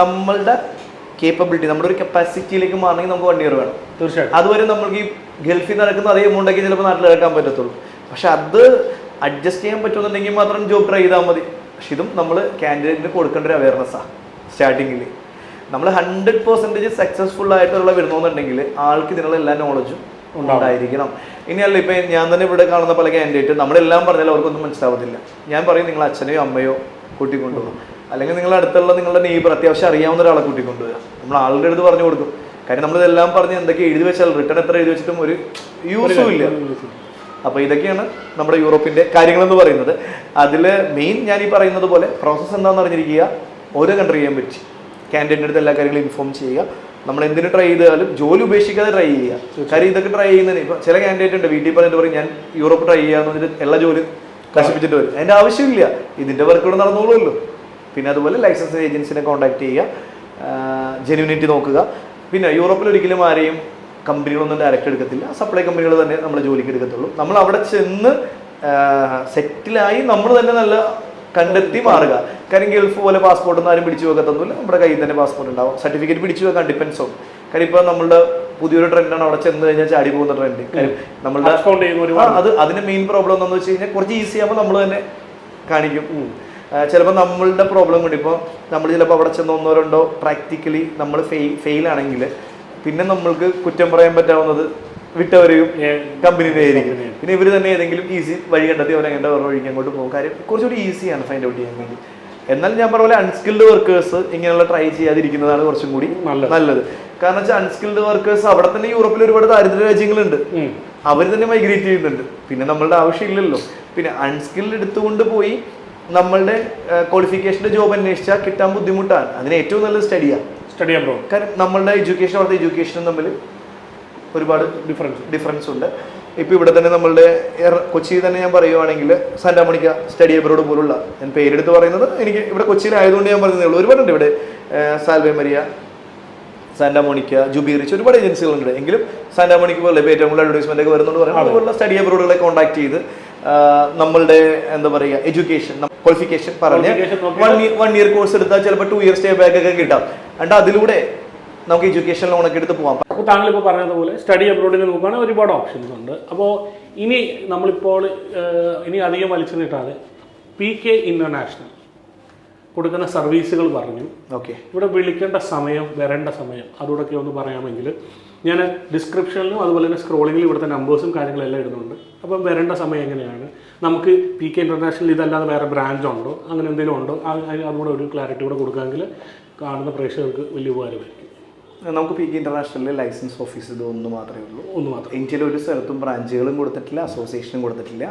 നമ്മളുടെ കേപ്പബിലിറ്റി, നമ്മുടെ ഒരു കപ്പാസിറ്റിയിലേക്ക് മാറണമെങ്കിൽ നമുക്ക് 1 ഇയർ വേണം. തീർച്ചയായും അതുവരെ നമുക്ക് ഈ ഗൾഫിൽ നടക്കുന്ന അതേ എമൗണ്ടൊക്കെ ചിലപ്പോൾ നാട്ടിൽ ഇറക്കാൻ പറ്റത്തുള്ളൂ. പക്ഷെ അത് അഡ്ജസ്റ്റ് ചെയ്യാൻ പറ്റുമെന്നുണ്ടെങ്കിൽ മാത്രം ജോബ് ട്രൈ ചെയ്താൽ മതി. പക്ഷെ ഇതും നമ്മൾ കാൻഡിഡേറ്റിന് കൊടുക്കേണ്ട ഒരു അവയർനെസ്സാണ്. സ്റ്റാർട്ടിങ്ങിൽ നമ്മൾ 100% സക്സസ്ഫുൾ ആയിട്ടുള്ള വരുന്നുണ്ടെങ്കിൽ ആൾക്ക് ഇതിനുള്ള എല്ലാ നോളജും ഉണ്ടായിരിക്കണം. ഇനിയല്ല, ഇപ്പം ഞാൻ തന്നെ ഇവിടെ കാണുന്ന പല കാൻഡിഡേറ്റ് നമ്മളെല്ലാം പറഞ്ഞാൽ അവർക്കൊന്നും മനസ്സിലാവത്തില്ല. ഞാൻ പറയും, നിങ്ങൾ അച്ഛനെയോ അമ്മയോ കൂട്ടിക്കൊണ്ടുപോകും, അല്ലെങ്കിൽ നിങ്ങളുടെ അടുത്തുള്ള നിങ്ങളുടെ നെയ്ബർ അത്യാവശ്യം അറിയാവുന്ന ഒരാളെ കൂട്ടിക്കൊണ്ടുവരിക. നമ്മൾ ആളുടെ അടുത്ത് പറഞ്ഞു കൊടുക്കും. കാര്യം നമ്മളിതെല്ലാം പറഞ്ഞ് എന്തൊക്കെ എഴുതി വെച്ചാൽ റിട്ടേൺ എത്ര എഴുതി വെച്ചിട്ടും ഒരു യൂസും ഇല്ല. അപ്പോൾ ഇതൊക്കെയാണ് നമ്മുടെ യൂറോപ്പിൻ്റെ കാര്യങ്ങളെന്ന് പറയുന്നത്. അതിൽ മെയിൻ ഞാൻ ഈ പറയുന്നത് പോലെ പ്രോസസ്സ് എന്താണെന്ന് അറിഞ്ഞിരിക്കുക, ഓരോ കൺട്രി ചെയ്യാൻ പറ്റി, കാൻഡിഡേറ്റിൻ്റെ അടുത്ത് എല്ലാ കാര്യങ്ങളും ഇൻഫോം ചെയ്യുക. നമ്മൾ എന്തിനു ട്രൈ ചെയ്താലും ജോലി ഉപേക്ഷിക്കാതെ ട്രൈ ചെയ്യുക. കാര്യം ഇതൊക്കെ ട്രൈ ചെയ്യുന്നതിന് ഇപ്പോൾ ചില കാൻഡിഡേറ്റ് ഉണ്ട് വീട്ടിൽ പറഞ്ഞിട്ട് പറയും ഞാൻ യൂറോപ്പ് ട്രൈ ചെയ്യാന്ന് പറഞ്ഞിട്ട് എല്ലാ ജോലി നശിപ്പിച്ചിട്ട് വരും. അതിൻ്റെ ആവശ്യമില്ല, ഇതിൻ്റെ വർക്ക് ഇവിടെ നടന്നോളുമല്ലോ. പിന്നെ അതുപോലെ ലൈസൻസ് ഏജൻസിനെ കോൺടാക്ട് ചെയ്യുക, ജെന്യൂനിറ്റി നോക്കുക. പിന്നെ യൂറോപ്പിൽ ഒരിക്കലും ആരെയും കമ്പനികളൊന്നും ഡയറക്റ്റ് എടുക്കത്തില്ല, സപ്ലൈ കമ്പനികൾ തന്നെ നമ്മളെ ജോലിക്ക് എടുക്കത്തുള്ളൂ. നമ്മൾ അവിടെ ചെന്ന് സെറ്റിലായി നമ്മൾ തന്നെ നല്ല കണ്ടെത്തി മാറുക. കാര്യം ഗൾഫ് പോലെ പാസ്പോർട്ടൊന്നും ആരും പിടിച്ചു വെക്കത്തൊന്നുമില്ല, നമ്മുടെ കയ്യിൽ തന്നെ പാസ്പോർട്ട് ഉണ്ടാവും. സർട്ടിഫിക്കറ്റ് പിടിച്ചു വെക്കാൻ ഡിപ്പെൻസ് ഓൺ. കാര്യം ഇപ്പോൾ നമ്മളുടെ പുതിയൊരു ട്രെൻഡാണ് അവിടെ ചെന്ന് കഴിഞ്ഞാൽ ചാടി പോകുന്ന ട്രെൻഡ്. കാര്യം നമ്മളുടെ അതിന്റെ മെയിൻ പ്രോബ്ലം എന്താണെന്ന് വെച്ച് കഴിഞ്ഞാൽ കുറച്ച് ഈസി ആകുമ്പോൾ നമ്മൾ തന്നെ കാണിക്കും. ചിലപ്പോൾ നമ്മളുടെ പ്രോബ്ലം കൊണ്ട് ഇപ്പോൾ നമ്മൾ ചിലപ്പോൾ അവിടെ ചെന്ന് ഒന്നോ രണ്ടോ പ്രാക്ടിക്കലി നമ്മൾ ഫെയിൽ ആണെങ്കിൽ പിന്നെ നമ്മൾക്ക് കുറ്റം പറയാൻ പറ്റാവുന്നത് വിട്ടവരെയും കമ്പനിയുടെ ആയിരിക്കും. പിന്നെ ഇവർ തന്നെ ഏതെങ്കിലും ഈസി വഴി കണ്ടെത്തി അവരെങ്ങനെ വേറെ വഴിക്ക് അങ്ങോട്ട് പോകും. കാര്യം കുറച്ചുകൂടി ഈസിയാണ് ഫൈൻഡ് ഔട്ട് ചെയ്യാൻ വേണ്ടി. എന്നാൽ ഞാൻ പറഞ്ഞ പോലെ അൺസ്കിൽഡ് വർക്കേഴ്സ് ഇങ്ങനെയുള്ള ട്രൈ ചെയ്യാതിരിക്കുന്നതാണ് കുറച്ചും കൂടി നല്ലത്. കാരണം വെച്ചാൽ അൺസ്കിൽഡ് വർക്കേഴ്സ് അവിടെ തന്നെ യൂറോപ്പിൽ ഒരുപാട് ദാരിദ്ര്യ രാജ്യങ്ങളുണ്ട്, അവർ തന്നെ മൈഗ്രേറ്റ് ചെയ്യുന്നുണ്ട്. പിന്നെ നമ്മളുടെ ആവശ്യമില്ലല്ലോ. പിന്നെ അൺസ്കിൽഡ് എടുത്തുകൊണ്ട് പോയി നമ്മളുടെ ക്വാളിഫിക്കേഷൻ്റെ ജോബ് അന്വേഷിച്ചാൽ കിട്ടാൻ ബുദ്ധിമുട്ടാണ്. അതിന് ഏറ്റവും നല്ലത് സ്റ്റഡിയാണ്. കാരണം നമ്മളുടെ എഡ്യൂക്കേഷൻ അവിടുത്തെ എഡ്യൂക്കേഷനും തമ്മിൽ ഒരുപാട് ഡിഫറൻസ് ഉണ്ട്. ഇപ്പോൾ ഇവിടെ തന്നെ നമ്മളുടെ കൊച്ചി തന്നെ ഞാൻ പറയുവാണെങ്കിൽ സാന്റാമോണിക്ക സ്റ്റഡി അബ്രോഡ് പോലുള്ള, ഞാൻ പേരെടുത്ത് പറയുന്നത് എനിക്ക് ഇവിടെ കൊച്ചിയിലായതുകൊണ്ട് ഞാൻ പറഞ്ഞതേ ഉള്ളൂ. ഒരുപാടുണ്ട് ഇവിടെ, സാൽവേ മരിയ, സാന്റാമോണിക്ക, ജൂബി റിച്ച്, ഒരുപാട് ഏജൻസികളുണ്ട്. എങ്കിലും സാന്റാമോണിക്ക പോലെ ഏറ്റവും കൂടുതൽ അഡ്വർടൈസ്മെന്റ് ഒക്കെ വരുന്നുണ്ട് പറയുന്നത് അതുപോലുള്ള സ്റ്റഡി അബ്രോഡുകളെ കോൺടാക്ട് ചെയ്ത് നമ്മളുടെ എന്താ പറയുക എഡ്യൂക്കേഷൻ ക്വാളിഫിക്കേഷൻ പറഞ്ഞ് 1 year കോഴ്സ് എടുത്താൽ ചിലപ്പോൾ 2 year സ്റ്റേ ബാക്ക് ഒക്കെ കിട്ടാം. എന്നിട്ട് അതിലൂടെ നമുക്ക് എഡ്യൂക്കേഷൻ ലോണൊക്കെ എടുത്ത് പോകാം. അപ്പോൾ താങ്കൾ ഇപ്പോൾ പറഞ്ഞതുപോലെ സ്റ്റഡി അബ്രോഡിന് നോക്കുകയാണെങ്കിൽ ഒരുപാട് ഓപ്ഷൻസ് ഉണ്ട്. അപ്പോൾ ഇനി നമ്മളിപ്പോൾ ഇനി അധികം വലിച്ചു നീട്ടാതെ PK ഇന്റർനാഷണൽ കൊടുക്കുന്ന സർവീസുകൾ പറഞ്ഞു. ഓക്കെ, ഇവിടെ വിളിക്കേണ്ട സമയം, വരേണ്ട സമയം, അതുകൂടെയൊക്കെ ഒന്ന് പറയാമെങ്കിൽ. ഞാൻ ഡിസ്ക്രിപ്ഷനിലും അതുപോലെ തന്നെ സ്ക്രോളിങ്ങിലും ഇവിടുത്തെ നമ്പേഴ്സും കാര്യങ്ങളെല്ലാം ഇടുന്നുണ്ട്. അപ്പം വരേണ്ട സമയം എങ്ങനെയാണ്, നമുക്ക് PK ഇന്റർനാഷണൽ ഇതല്ലാതെ വേറെ ബ്രാഞ്ച് ഉണ്ടോ, അങ്ങനെ എന്തെങ്കിലും ഉണ്ടോ, അതുകൂടെ ഒരു ക്ലാരിറ്റി കൂടെ കൊടുക്കാമെങ്കിൽ കാണുന്ന പ്രേക്ഷകർക്ക് വലിയ ഉപകാരമായിരിക്കും. നമുക്ക് PK ഇന്റർനാഷണലിൽ ലൈസൻസ് ഓഫീസ് ഇത് ഒന്ന് മാത്രമേ ഉള്ളൂ. ഇന്ത്യയിൽ ഒരു സ്ഥലത്തും ബ്രാഞ്ചുകളും കൊടുത്തിട്ടില്ല, അസോസിയേഷനും കൊടുത്തിട്ടില്ല.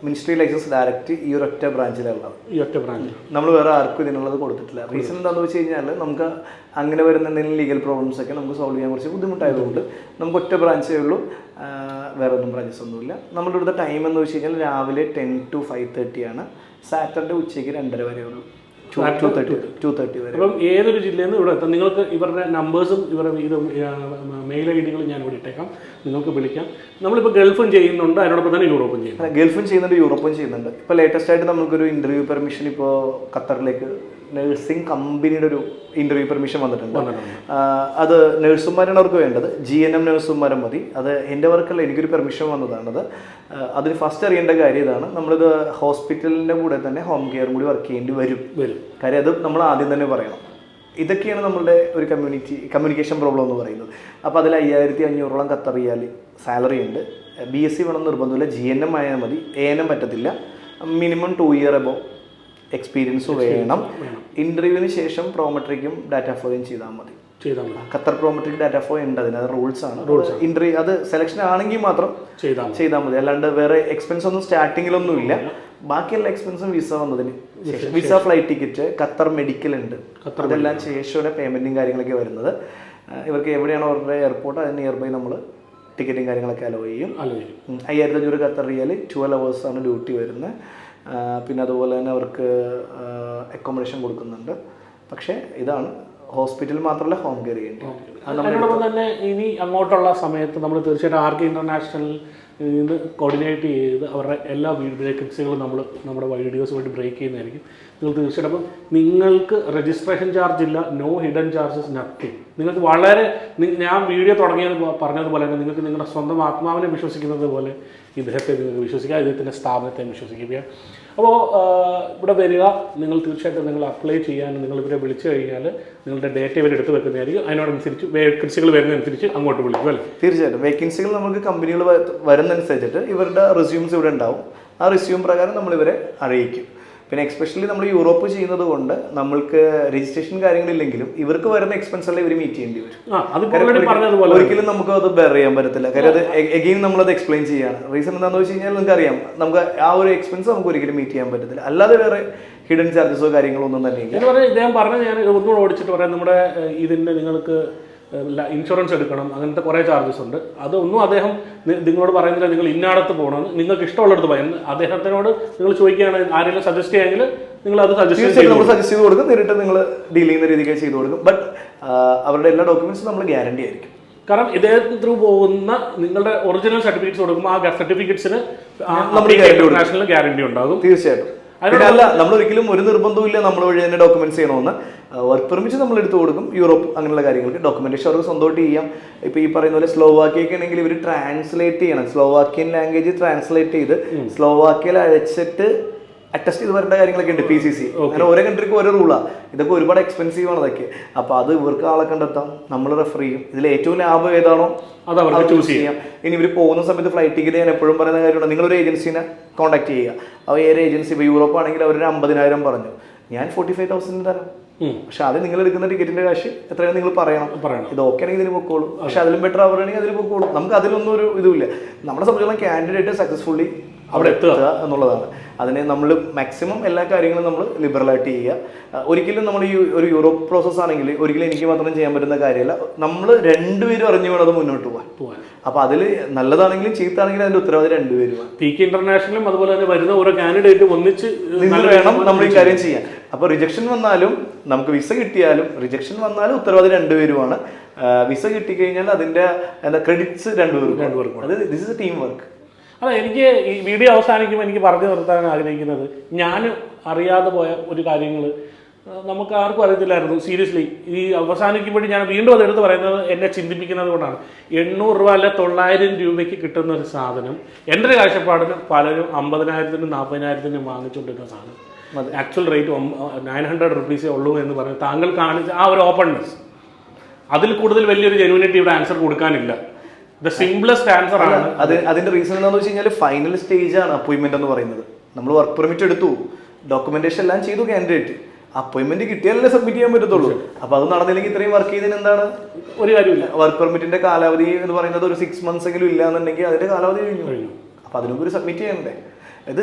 മിനിസ്ട്രി ലൈസൻസ് ഡയറക്റ്റ് ഈ ഒരൊറ്റ ബ്രാഞ്ചിലുള്ളത്. ഈ ഒറ്റ ബ്രാഞ്ച് നമ്മൾ വേറെ ആർക്കും ഇതിനുള്ളത് കൊടുത്തിട്ടില്ല. റീസൺ എന്താണെന്ന് വെച്ച് കഴിഞ്ഞാൽ നമുക്ക് അങ്ങനെ വരുന്ന എന്തെങ്കിലും ലീഗൽ പ്രോബ്ലംസ് ഒക്കെ നമുക്ക് സോൾവ് ചെയ്യാൻ കുറച്ച് ബുദ്ധിമുട്ടായതുകൊണ്ട് നമുക്ക് ഒറ്റ ബ്രാഞ്ചേ ഉള്ളൂ, വേറെ ഒന്നും ബ്രാഞ്ചസ് ഒന്നുമില്ല. നമ്മുടെ ഇവിടുത്തെ ടൈം എന്ന് വെച്ച് കഴിഞ്ഞാൽ രാവിലെ 10 to 5:30 ആണ്. സാറ്റർഡേ ഉച്ചയ്ക്ക് 2:30 വരെ ഉള്ളൂ, 2:30 വരെ. അപ്പം ഏതൊരു ജില്ലയിൽ നിന്ന് ഇവിടെ എത്താം. നിങ്ങൾക്ക് ഇവരുടെ നമ്പേഴ്സും ഇവരുടെ ഇത് മെയിൽ ID-കളും ഞാൻ ഇവിടെ ഇട്ടേക്കാം, നിങ്ങൾക്ക് വിളിക്കാം. നമ്മളിപ്പോൾ ഗൾഫും ചെയ്യുന്നുണ്ട്, അതിനോടൊപ്പം തന്നെ യൂറോപ്പും ചെയ്യുന്നുണ്ട്. ഗൾഫും ചെയ്യുന്നുണ്ട്, യൂറോപ്പും ചെയ്യുന്നുണ്ട്. ഇപ്പോൾ ലേറ്റസ്റ്റ് ആയിട്ട് നമുക്കൊരു ഇൻ്റർവ്യൂ പെർമിഷൻ ഇപ്പോൾ ഖത്തറിലേക്ക് നഴ്സിംഗ് കമ്പനിയുടെ ഒരു ഇൻ്റർവ്യൂ പെർമിഷൻ വന്നിട്ടുണ്ട്. അത് നഴ്സുമാരാണ് അവർക്ക് വേണ്ടത്, GNM നഴ്സുമാരും മതി. അത് എൻ്റെ വർക്കല്ല, എനിക്കൊരു പെർമിഷൻ വന്നതാണത്. അതിന് ഫസ്റ്റ് അറിയേണ്ട കാര്യം ഇതാണ്, നമ്മളിത് ഹോസ്പിറ്റലിൻ്റെ കൂടെ തന്നെ ഹോം കെയറും കൂടി വർക്ക് ചെയ്യേണ്ടി വരും. കാര്യം അത് നമ്മൾ ആദ്യം തന്നെ പറയണം. ഇതൊക്കെയാണ് നമ്മളുടെ ഒരു കമ്മ്യൂണിക്കേഷൻ പ്രോബ്ലം എന്ന് പറയുന്നത്. അപ്പോൾ അതിൽ 5500 ഖത്തർ റിയാൽ സാലറി ഉണ്ട്. BSc വേണം നിർബന്ധമില്ല, GNM ആയാൽ മതി, ANM പറ്റത്തില്ല. മിനിമം 2 year അബോവ് എക്സ്പീരിയൻസ് വേണം. ഇന്റർവ്യൂവിന് ശേഷം പ്രോമെട്രിക്കും ഡാറ്റ ഫ്ലോയും ചെയ്താൽ മതി. ഖത്തർ പ്രോമെട്രിക് ഡാറ്റ ഫ്ലോ ഉണ്ട്, അതിന് അത് റൂൾസ് ആണ്. ഇന്റർവ്യൂ അത് സെലക്ഷൻ ആണെങ്കിൽ മാത്രം ചെയ്താൽ മതി, അല്ലാണ്ട് വേറെ എക്സ്പെൻസ് ഒന്നും സ്റ്റാർട്ടിങ്ങിലൊന്നും ഇല്ല. ബാക്കിയെല്ലാ എക്സ്പെൻസും വിസ വന്നതിന് ശേഷം, visa, flight ticket, Qatar medical ഉണ്ട്, അതെല്ലാം ശേഷമാണ് പേയ്മെന്റും കാര്യങ്ങളൊക്കെ വരുന്നത്. ഇവർക്ക് എവിടെയാണോ അവരുടെ എയർപോർട്ട് അതിന് നിയർ ബൈ നമ്മൾ ടിക്കറ്റും കാര്യങ്ങളൊക്കെ അലോ ചെയ്യും. 5500 ഖത്തർ റിയാൽ, 12 hours ആണ് ഡ്യൂട്ടി വരുന്നത്. പിന്നെ അതുപോലെ തന്നെ അവർക്ക് അക്കോമഡേഷൻ കൊടുക്കുന്നുണ്ട്. പക്ഷേ ഇതാണ് ഹോസ്പിറ്റൽ മാത്രമല്ല ഹോം കെയർ ചെയ്യേണ്ടി. അതിനോടൊപ്പം തന്നെ ഇനി അങ്ങോട്ടുള്ള സമയത്ത് നമ്മൾ തീർച്ചയായിട്ടും RK ഇന്റർനാഷണൽ നിന്ന് കോർഡിനേറ്റ് ചെയ്ത് അവരുടെ എല്ലാ വേക്കൻസികളും നമ്മുടെ വീഡിയോസ് വേണ്ടി ബ്രേക്ക് ചെയ്യുന്നതായിരിക്കും. നിങ്ങൾ തീർച്ചയായിട്ടും അപ്പം നിങ്ങൾക്ക് രജിസ്ട്രേഷൻ ചാർജ് ഇല്ല, നോ ഹിഡൻ ചാർജസ്, നത്തിങ്. നിങ്ങൾക്ക് വളരെ ഞാൻ വീഡിയോ പറഞ്ഞതുപോലെ തന്നെ നിങ്ങൾക്ക് നിങ്ങളുടെ സ്വന്തം ആത്മാവിനെ വിശ്വസിക്കുന്നത് പോലെ ഇദ്ദേഹത്തെ നിങ്ങൾക്ക് വിശ്വസിക്കുക, ഇദ്ദേഹത്തിൻ്റെ സ്ഥാപനത്തെ വിശ്വസിക്കുക. അപ്പോൾ ഇവിടെ വരിക, നിങ്ങൾ തീർച്ചയായിട്ടും നിങ്ങൾ അപ്ലൈ ചെയ്യാൻ നിങ്ങൾ ഇവരെ വിളിച്ചു കഴിഞ്ഞാൽ നിങ്ങളുടെ ഡേറ്റ ഇവർ എടുത്ത് വെക്കുന്നതായിരിക്കും. അതിനോടനുസരിച്ച് വേക്കൻസികൾ വരുന്നതനുസരിച്ച് അങ്ങോട്ട് വിളിക്കും അല്ലേ? തീർച്ചയായിട്ടും വേക്കൻസികൾ നമുക്ക് കമ്പനികൾ വരുന്നതനുസരിച്ചിട്ട് ഇവരുടെ റിസ്യൂംസ് ഇവിടെ ഉണ്ടാവും. ആ റിസ്യൂം പ്രകാരം നമ്മളിവരെ അറിയിക്കും. പിന്നെ എക്സ്പെഷ്യലി നമ്മൾ യൂറോപ്പ് ചെയ്യുന്നത് കൊണ്ട് നമ്മൾക്ക് രജിസ്ട്രേഷൻ കാര്യങ്ങളില്ലെങ്കിലും ഇവർക്ക് വരുന്ന എക്സ്പെൻസ് എല്ലാം ഇവർ മീറ്റ് ചെയ്യേണ്ടി വരും. ഒരിക്കലും നമുക്ക് അത് ബെയർ ചെയ്യാൻ പറ്റത്തില്ല. കാര്യം അത് എഗെയിൻ നമ്മളത് എക്സ്പ്ലെയിൻ ചെയ്യാണ്. റീസൺ എന്താണെന്ന് വെച്ച് കഴിഞ്ഞാൽ നിങ്ങൾക്ക് അറിയാം, നമുക്ക് ആ ഒരു എക്സ്പെൻസ് നമുക്ക് ഒരിക്കലും മീറ്റ് ചെയ്യാൻ പറ്റത്തില്ല. അല്ലാതെ വേറെ ഹിഡൻ ചാർജസോ കാര്യങ്ങളോ ഒന്നും തന്നെ ഇല്ല. ഇദ്ദേഹം പറഞ്ഞ ഞാൻ ഒന്നുകൂടെ ഓടിച്ചിട്ട് പറയാം, നമ്മുടെ ഇതിൻ്റെ നിങ്ങൾക്ക് ഇൻഷുറൻസ് എടുക്കണം, അങ്ങനത്തെ കുറേ ചാർജസ് ഉണ്ട്. അതൊന്നും അദ്ദേഹം നിങ്ങളോട് പറയുന്നില്ല നിങ്ങൾ ഇന്നടത്ത് പോകണമെന്ന്, നിങ്ങൾക്ക് ഇഷ്ടമുള്ളിടത്ത് പോയി. അദ്ദേഹത്തിനോട് നിങ്ങൾ ചോദിക്കുകയാണ് ആരെങ്കിലും സജസ്റ്റ് ചെയ്യാമെങ്കിൽ നിങ്ങൾ അത് സജസ്റ്റ് ചെയ്ത് കൊടുക്കും. നേരിട്ട് നിങ്ങൾ ഡീൽ ചെയ്യുന്ന രീതിക്ക് ചെയ്ത് കൊടുക്കും. ബട്ട് അവരുടെ എല്ലാ ഡോക്യുമെന്റ്സും നമ്മൾ ഗ്യാരണ്ടി ആയിരിക്കും. കാരണം ഇദ്ദേഹത്തിന് ത്രൂ പോകുന്ന നിങ്ങളുടെ ഒറിജിനൽ സർട്ടിഫിക്കറ്റ്സ് കൊടുക്കുമ്പോൾ ആ സർട്ടിഫിക്കറ്റ്സിന് നാഷണൽ ഗ്യാരണ്ടി ഉണ്ടാകും. തീർച്ചയായിട്ടും അല്ല, നമ്മൾ ഒരിക്കലും ഒരു നിർബന്ധവും നമ്മൾ വഴി തന്നെ ഡോക്യുമെന്റ്സ് ചെയ്യണമെന്ന്. വർക്ക് പെർമിറ്റ് നമ്മൾ എടുത്തു കൊടുക്കും. യൂറോപ്പ് അങ്ങനെയുള്ള കാര്യങ്ങൾക്ക് ഡോക്യുമെന്റേഷൻ അവർക്ക് സ്വന്തമായിട്ട് ചെയ്യാം. ഇപ്പോൾ ഈ പറയുന്ന പോലെ സ്ലോവാക്യയ്ക്ക് ആണെങ്കിൽ ഇവർ ട്രാൻസ്ലേറ്റ് ചെയ്യണം. സ്ലോവാക്യൻ ലാംഗ്വേജ് ട്രാൻസ്ലേറ്റ് ചെയ്ത് സ്ലോവാക്യയിൽ അയച്ചിട്ട് അറ്റസ്റ്റ് ചെയ്ത് വരേണ്ട കാര്യങ്ങളൊക്കെ ഉണ്ട്. PCC അങ്ങനെ ഓരോ കൺട്രിക്ക് ഓരോ റൂളാണ്. ഇതൊക്കെ ഒരുപാട് എക്സ്പെൻസീവ് ആണ് അതൊക്കെ. അപ്പോൾ അത് ഇവർക്ക് ആളെ കണ്ടെത്താം, നമ്മൾ റെഫർ ചെയ്യും. ഇതിൽ ഏറ്റവും ലാഭം ഏതാണോ അത് ചൂസ് ചെയ്യാം. ഇനി ഇവർ പോകുന്ന സമയത്ത് ഫ്ലൈറ്റ് ടിക്കറ്റ് ഞാൻ എപ്പോഴും പറയുന്ന കാര്യമാണ്, നിങ്ങളൊരു ഏജൻസിനെ കോൺടാക്ട് ചെയ്യുക. അപ്പോൾ ഏറെ ഏജൻസി ഇപ്പോൾ യൂറോപ്പ് ആണെങ്കിൽ അവർ 50,000 പറഞ്ഞു, ഞാൻ 45,000 തരാം. പക്ഷെ അത് നിങ്ങൾ എടുക്കുന്ന ടിക്കറ്റിന്റെ കാശ് എത്രയാണ് നിങ്ങൾ പറയണം. ഇത് ഓക്കെ ആണെങ്കിൽ ഇതിന് പൊക്കോളൂ. പക്ഷെ അതിലും ബെറ്റർ അവരാണെങ്കിൽ അതിൽ പൊക്കോളൂ. നമുക്ക് അതിലൊന്നും ഒരു ഇതുമില്ല. നമ്മളെ സംബന്ധിച്ചിടത്തോളം കാൻഡിഡേറ്റ് സക്സസ്ഫുള്ളി അവിടെ എത്തുക എന്നുള്ളതാണ്. അതിനെ നമ്മൾ മാക്സിമം എല്ലാ കാര്യങ്ങളും നമ്മൾ ലിബറലായിട്ട് ചെയ്യുക. ഒരിക്കലും നമ്മൾ ഈ ഒരു യൂറോപ്പ് പ്രോസസ് ആണെങ്കിൽ ഒരിക്കലും എനിക്ക് മാത്രം ചെയ്യാൻ പറ്റുന്ന കാര്യമല്ല. നമ്മൾ രണ്ടുപേരും അറിഞ്ഞു വേണം അത് മുന്നോട്ട് പോകാൻ. അപ്പോൾ അതിൽ നല്ലതാണെങ്കിലും ചീത്താണെങ്കിലും അതിന്റെ ഉത്തരവാദിത്തം രണ്ടുപേരുമാണ്. PK ഇന്റർനാഷണലും അതുപോലെ തന്നെ വരുന്ന ഓരോ കാൻഡിഡേറ്റും ഒന്നിച്ച് വേണം നമ്മൾ ഈ കാര്യം ചെയ്യാൻ. അപ്പോൾ റിജക്ഷൻ വന്നാലും നമുക്ക് വിസ കിട്ടിയാലും റിജക്ഷൻ വന്നാലും ഉത്തരവാദിത്തം രണ്ടുപേരുമാണ്. വിസ കിട്ടിക്കഴിഞ്ഞാൽ അതിന്റെ എന്താ ക്രെഡിറ്റ്സ് രണ്ടുപേർക്കും. അത് this is A team work. അതെ, എനിക്ക് ഈ വീഡിയോ അവസാനിക്കുമ്പോൾ എനിക്ക് പറഞ്ഞു നിർത്താൻ ആഗ്രഹിക്കുന്നത്, ഞാൻ അറിയാതെ പോയ ഒരു കാര്യങ്ങൾ നമുക്ക് ആർക്കും അറിയത്തില്ലായിരുന്നു. സീരിയസ്ലി ഈ അവസാനിക്കുമ്പോഴും ഞാൻ വീണ്ടും അത് എടുത്ത് പറയുന്നത് എന്നെ ചിന്തിപ്പിക്കുന്നത് കൊണ്ടാണ്. 800 രൂപ അല്ല 900 രൂപയ്ക്ക് കിട്ടുന്ന ഒരു സാധനം എൻ്റെ ഒരു കാഴ്ചപ്പാടിന് പലരും 50,000-നും 40,000-നും വാങ്ങിച്ചുകൊണ്ടിരുന്ന സാധനം ആക്ച്വൽ റേറ്റ് 900 റുപ്പീസേ ഉള്ളൂ എന്ന് പറഞ്ഞ് താങ്കൾ കാണിച്ച ആ ഒരു ഓപ്പൺനെസ്, അതിൽ കൂടുതൽ വലിയൊരു ജെനുവിനിറ്റി ഇവിടെ ആൻസർ കൊടുക്കാനില്ല. ദ സിംപ്ലസ്റ്റ് ആൻസർ ആണ്. അതിന്റെ റീസൺ എന്താണെന്ന് വെച്ച് കഴിഞ്ഞാൽ ഫൈനൽ സ്റ്റേജ് ആണ് അപ്പോയിന്റ്മെന്റ് എന്ന് പറയുന്നത്. നമ്മൾ വർക്ക് പെർമിറ്റ് എടുത്തു, ഡോക്യുമെന്റേഷൻ എല്ലാം ചെയ്തു, കാൻഡിഡേറ്റ് അപ്പോയിന്റ്മെന്റ് കിട്ടിയാലല്ലേ സബ്മിറ്റ് ചെയ്യാൻ പറ്റത്തുള്ളൂ. അപ്പൊ അത് നടന്നില്ലെങ്കിൽ ഇത്രയും വർക്ക് ചെയ്തതിന് എന്താണ് ഒരു കാര്യമില്ല. വർക്ക് പെർമിറ്റിന്റെ കാലാവധി എന്ന് പറയുന്നത് ഒരു 6 months എങ്കിലും ഇല്ല എന്നുണ്ടെങ്കിൽ അതിന്റെ കാലാവധി കഴിഞ്ഞു. അപ്പൊ അതിനുമ്പ് ഒരു സബ്മിറ്റ് ചെയ്യണ്ടേ? ഇത്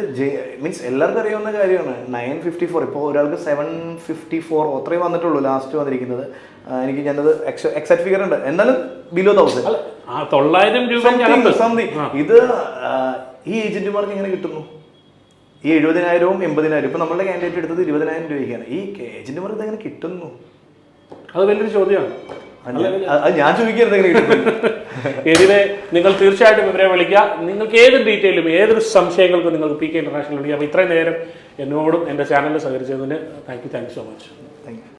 മീൻസ് എല്ലാവർക്കും അറിയാവുന്ന കാര്യമാണ്. 954 ഇപ്പോൾ ഒരാൾക്ക് 754 അത്രയും വന്നിട്ടുള്ളൂ ലാസ്റ്റ് വന്നിരിക്കുന്നത്. എനിക്ക് ഞാനത് എക്സാക്ട് ഫിഗർ ഉണ്ട്, എന്നാലും ബിലോ 1,000. 900 രൂപ സംതിങ്. ഇത് ഈ ഏജന്റുമാർക്ക് എങ്ങനെ കിട്ടുന്നു? ഈ 70,000-ഉം 80,000 ഇപ്പൊ നമ്മളുടെ കാൻഡിഡേറ്റ് എടുത്തത് 20,000 രൂപയ്ക്കാണ്. ഈ ഏജന്റുമാർക്ക് ഇതെങ്ങനെ കിട്ടുന്നു? അത് വലിയൊരു ചോദ്യമാണ്. ഞാൻ ചോദിക്കുന്നത് എങ്ങനെ കിട്ടുന്നു? എനിവേ, നിങ്ങൾ തീർച്ചയായിട്ടും ഇവരെ വിളിക്കുക. നിങ്ങൾക്ക് ഏത് ഡീറ്റെയിലും ഏതൊരു സംശയങ്ങൾക്കും നിങ്ങൾക്ക് PK ഇന്റർനാഷണൽ വിളിക്കുക. അപ്പോൾ ഇത്രയും നേരം എന്നോടും എൻ്റെ ചാനലിൽ സഹകരിച്ചതിന് thank you so much. Thank you.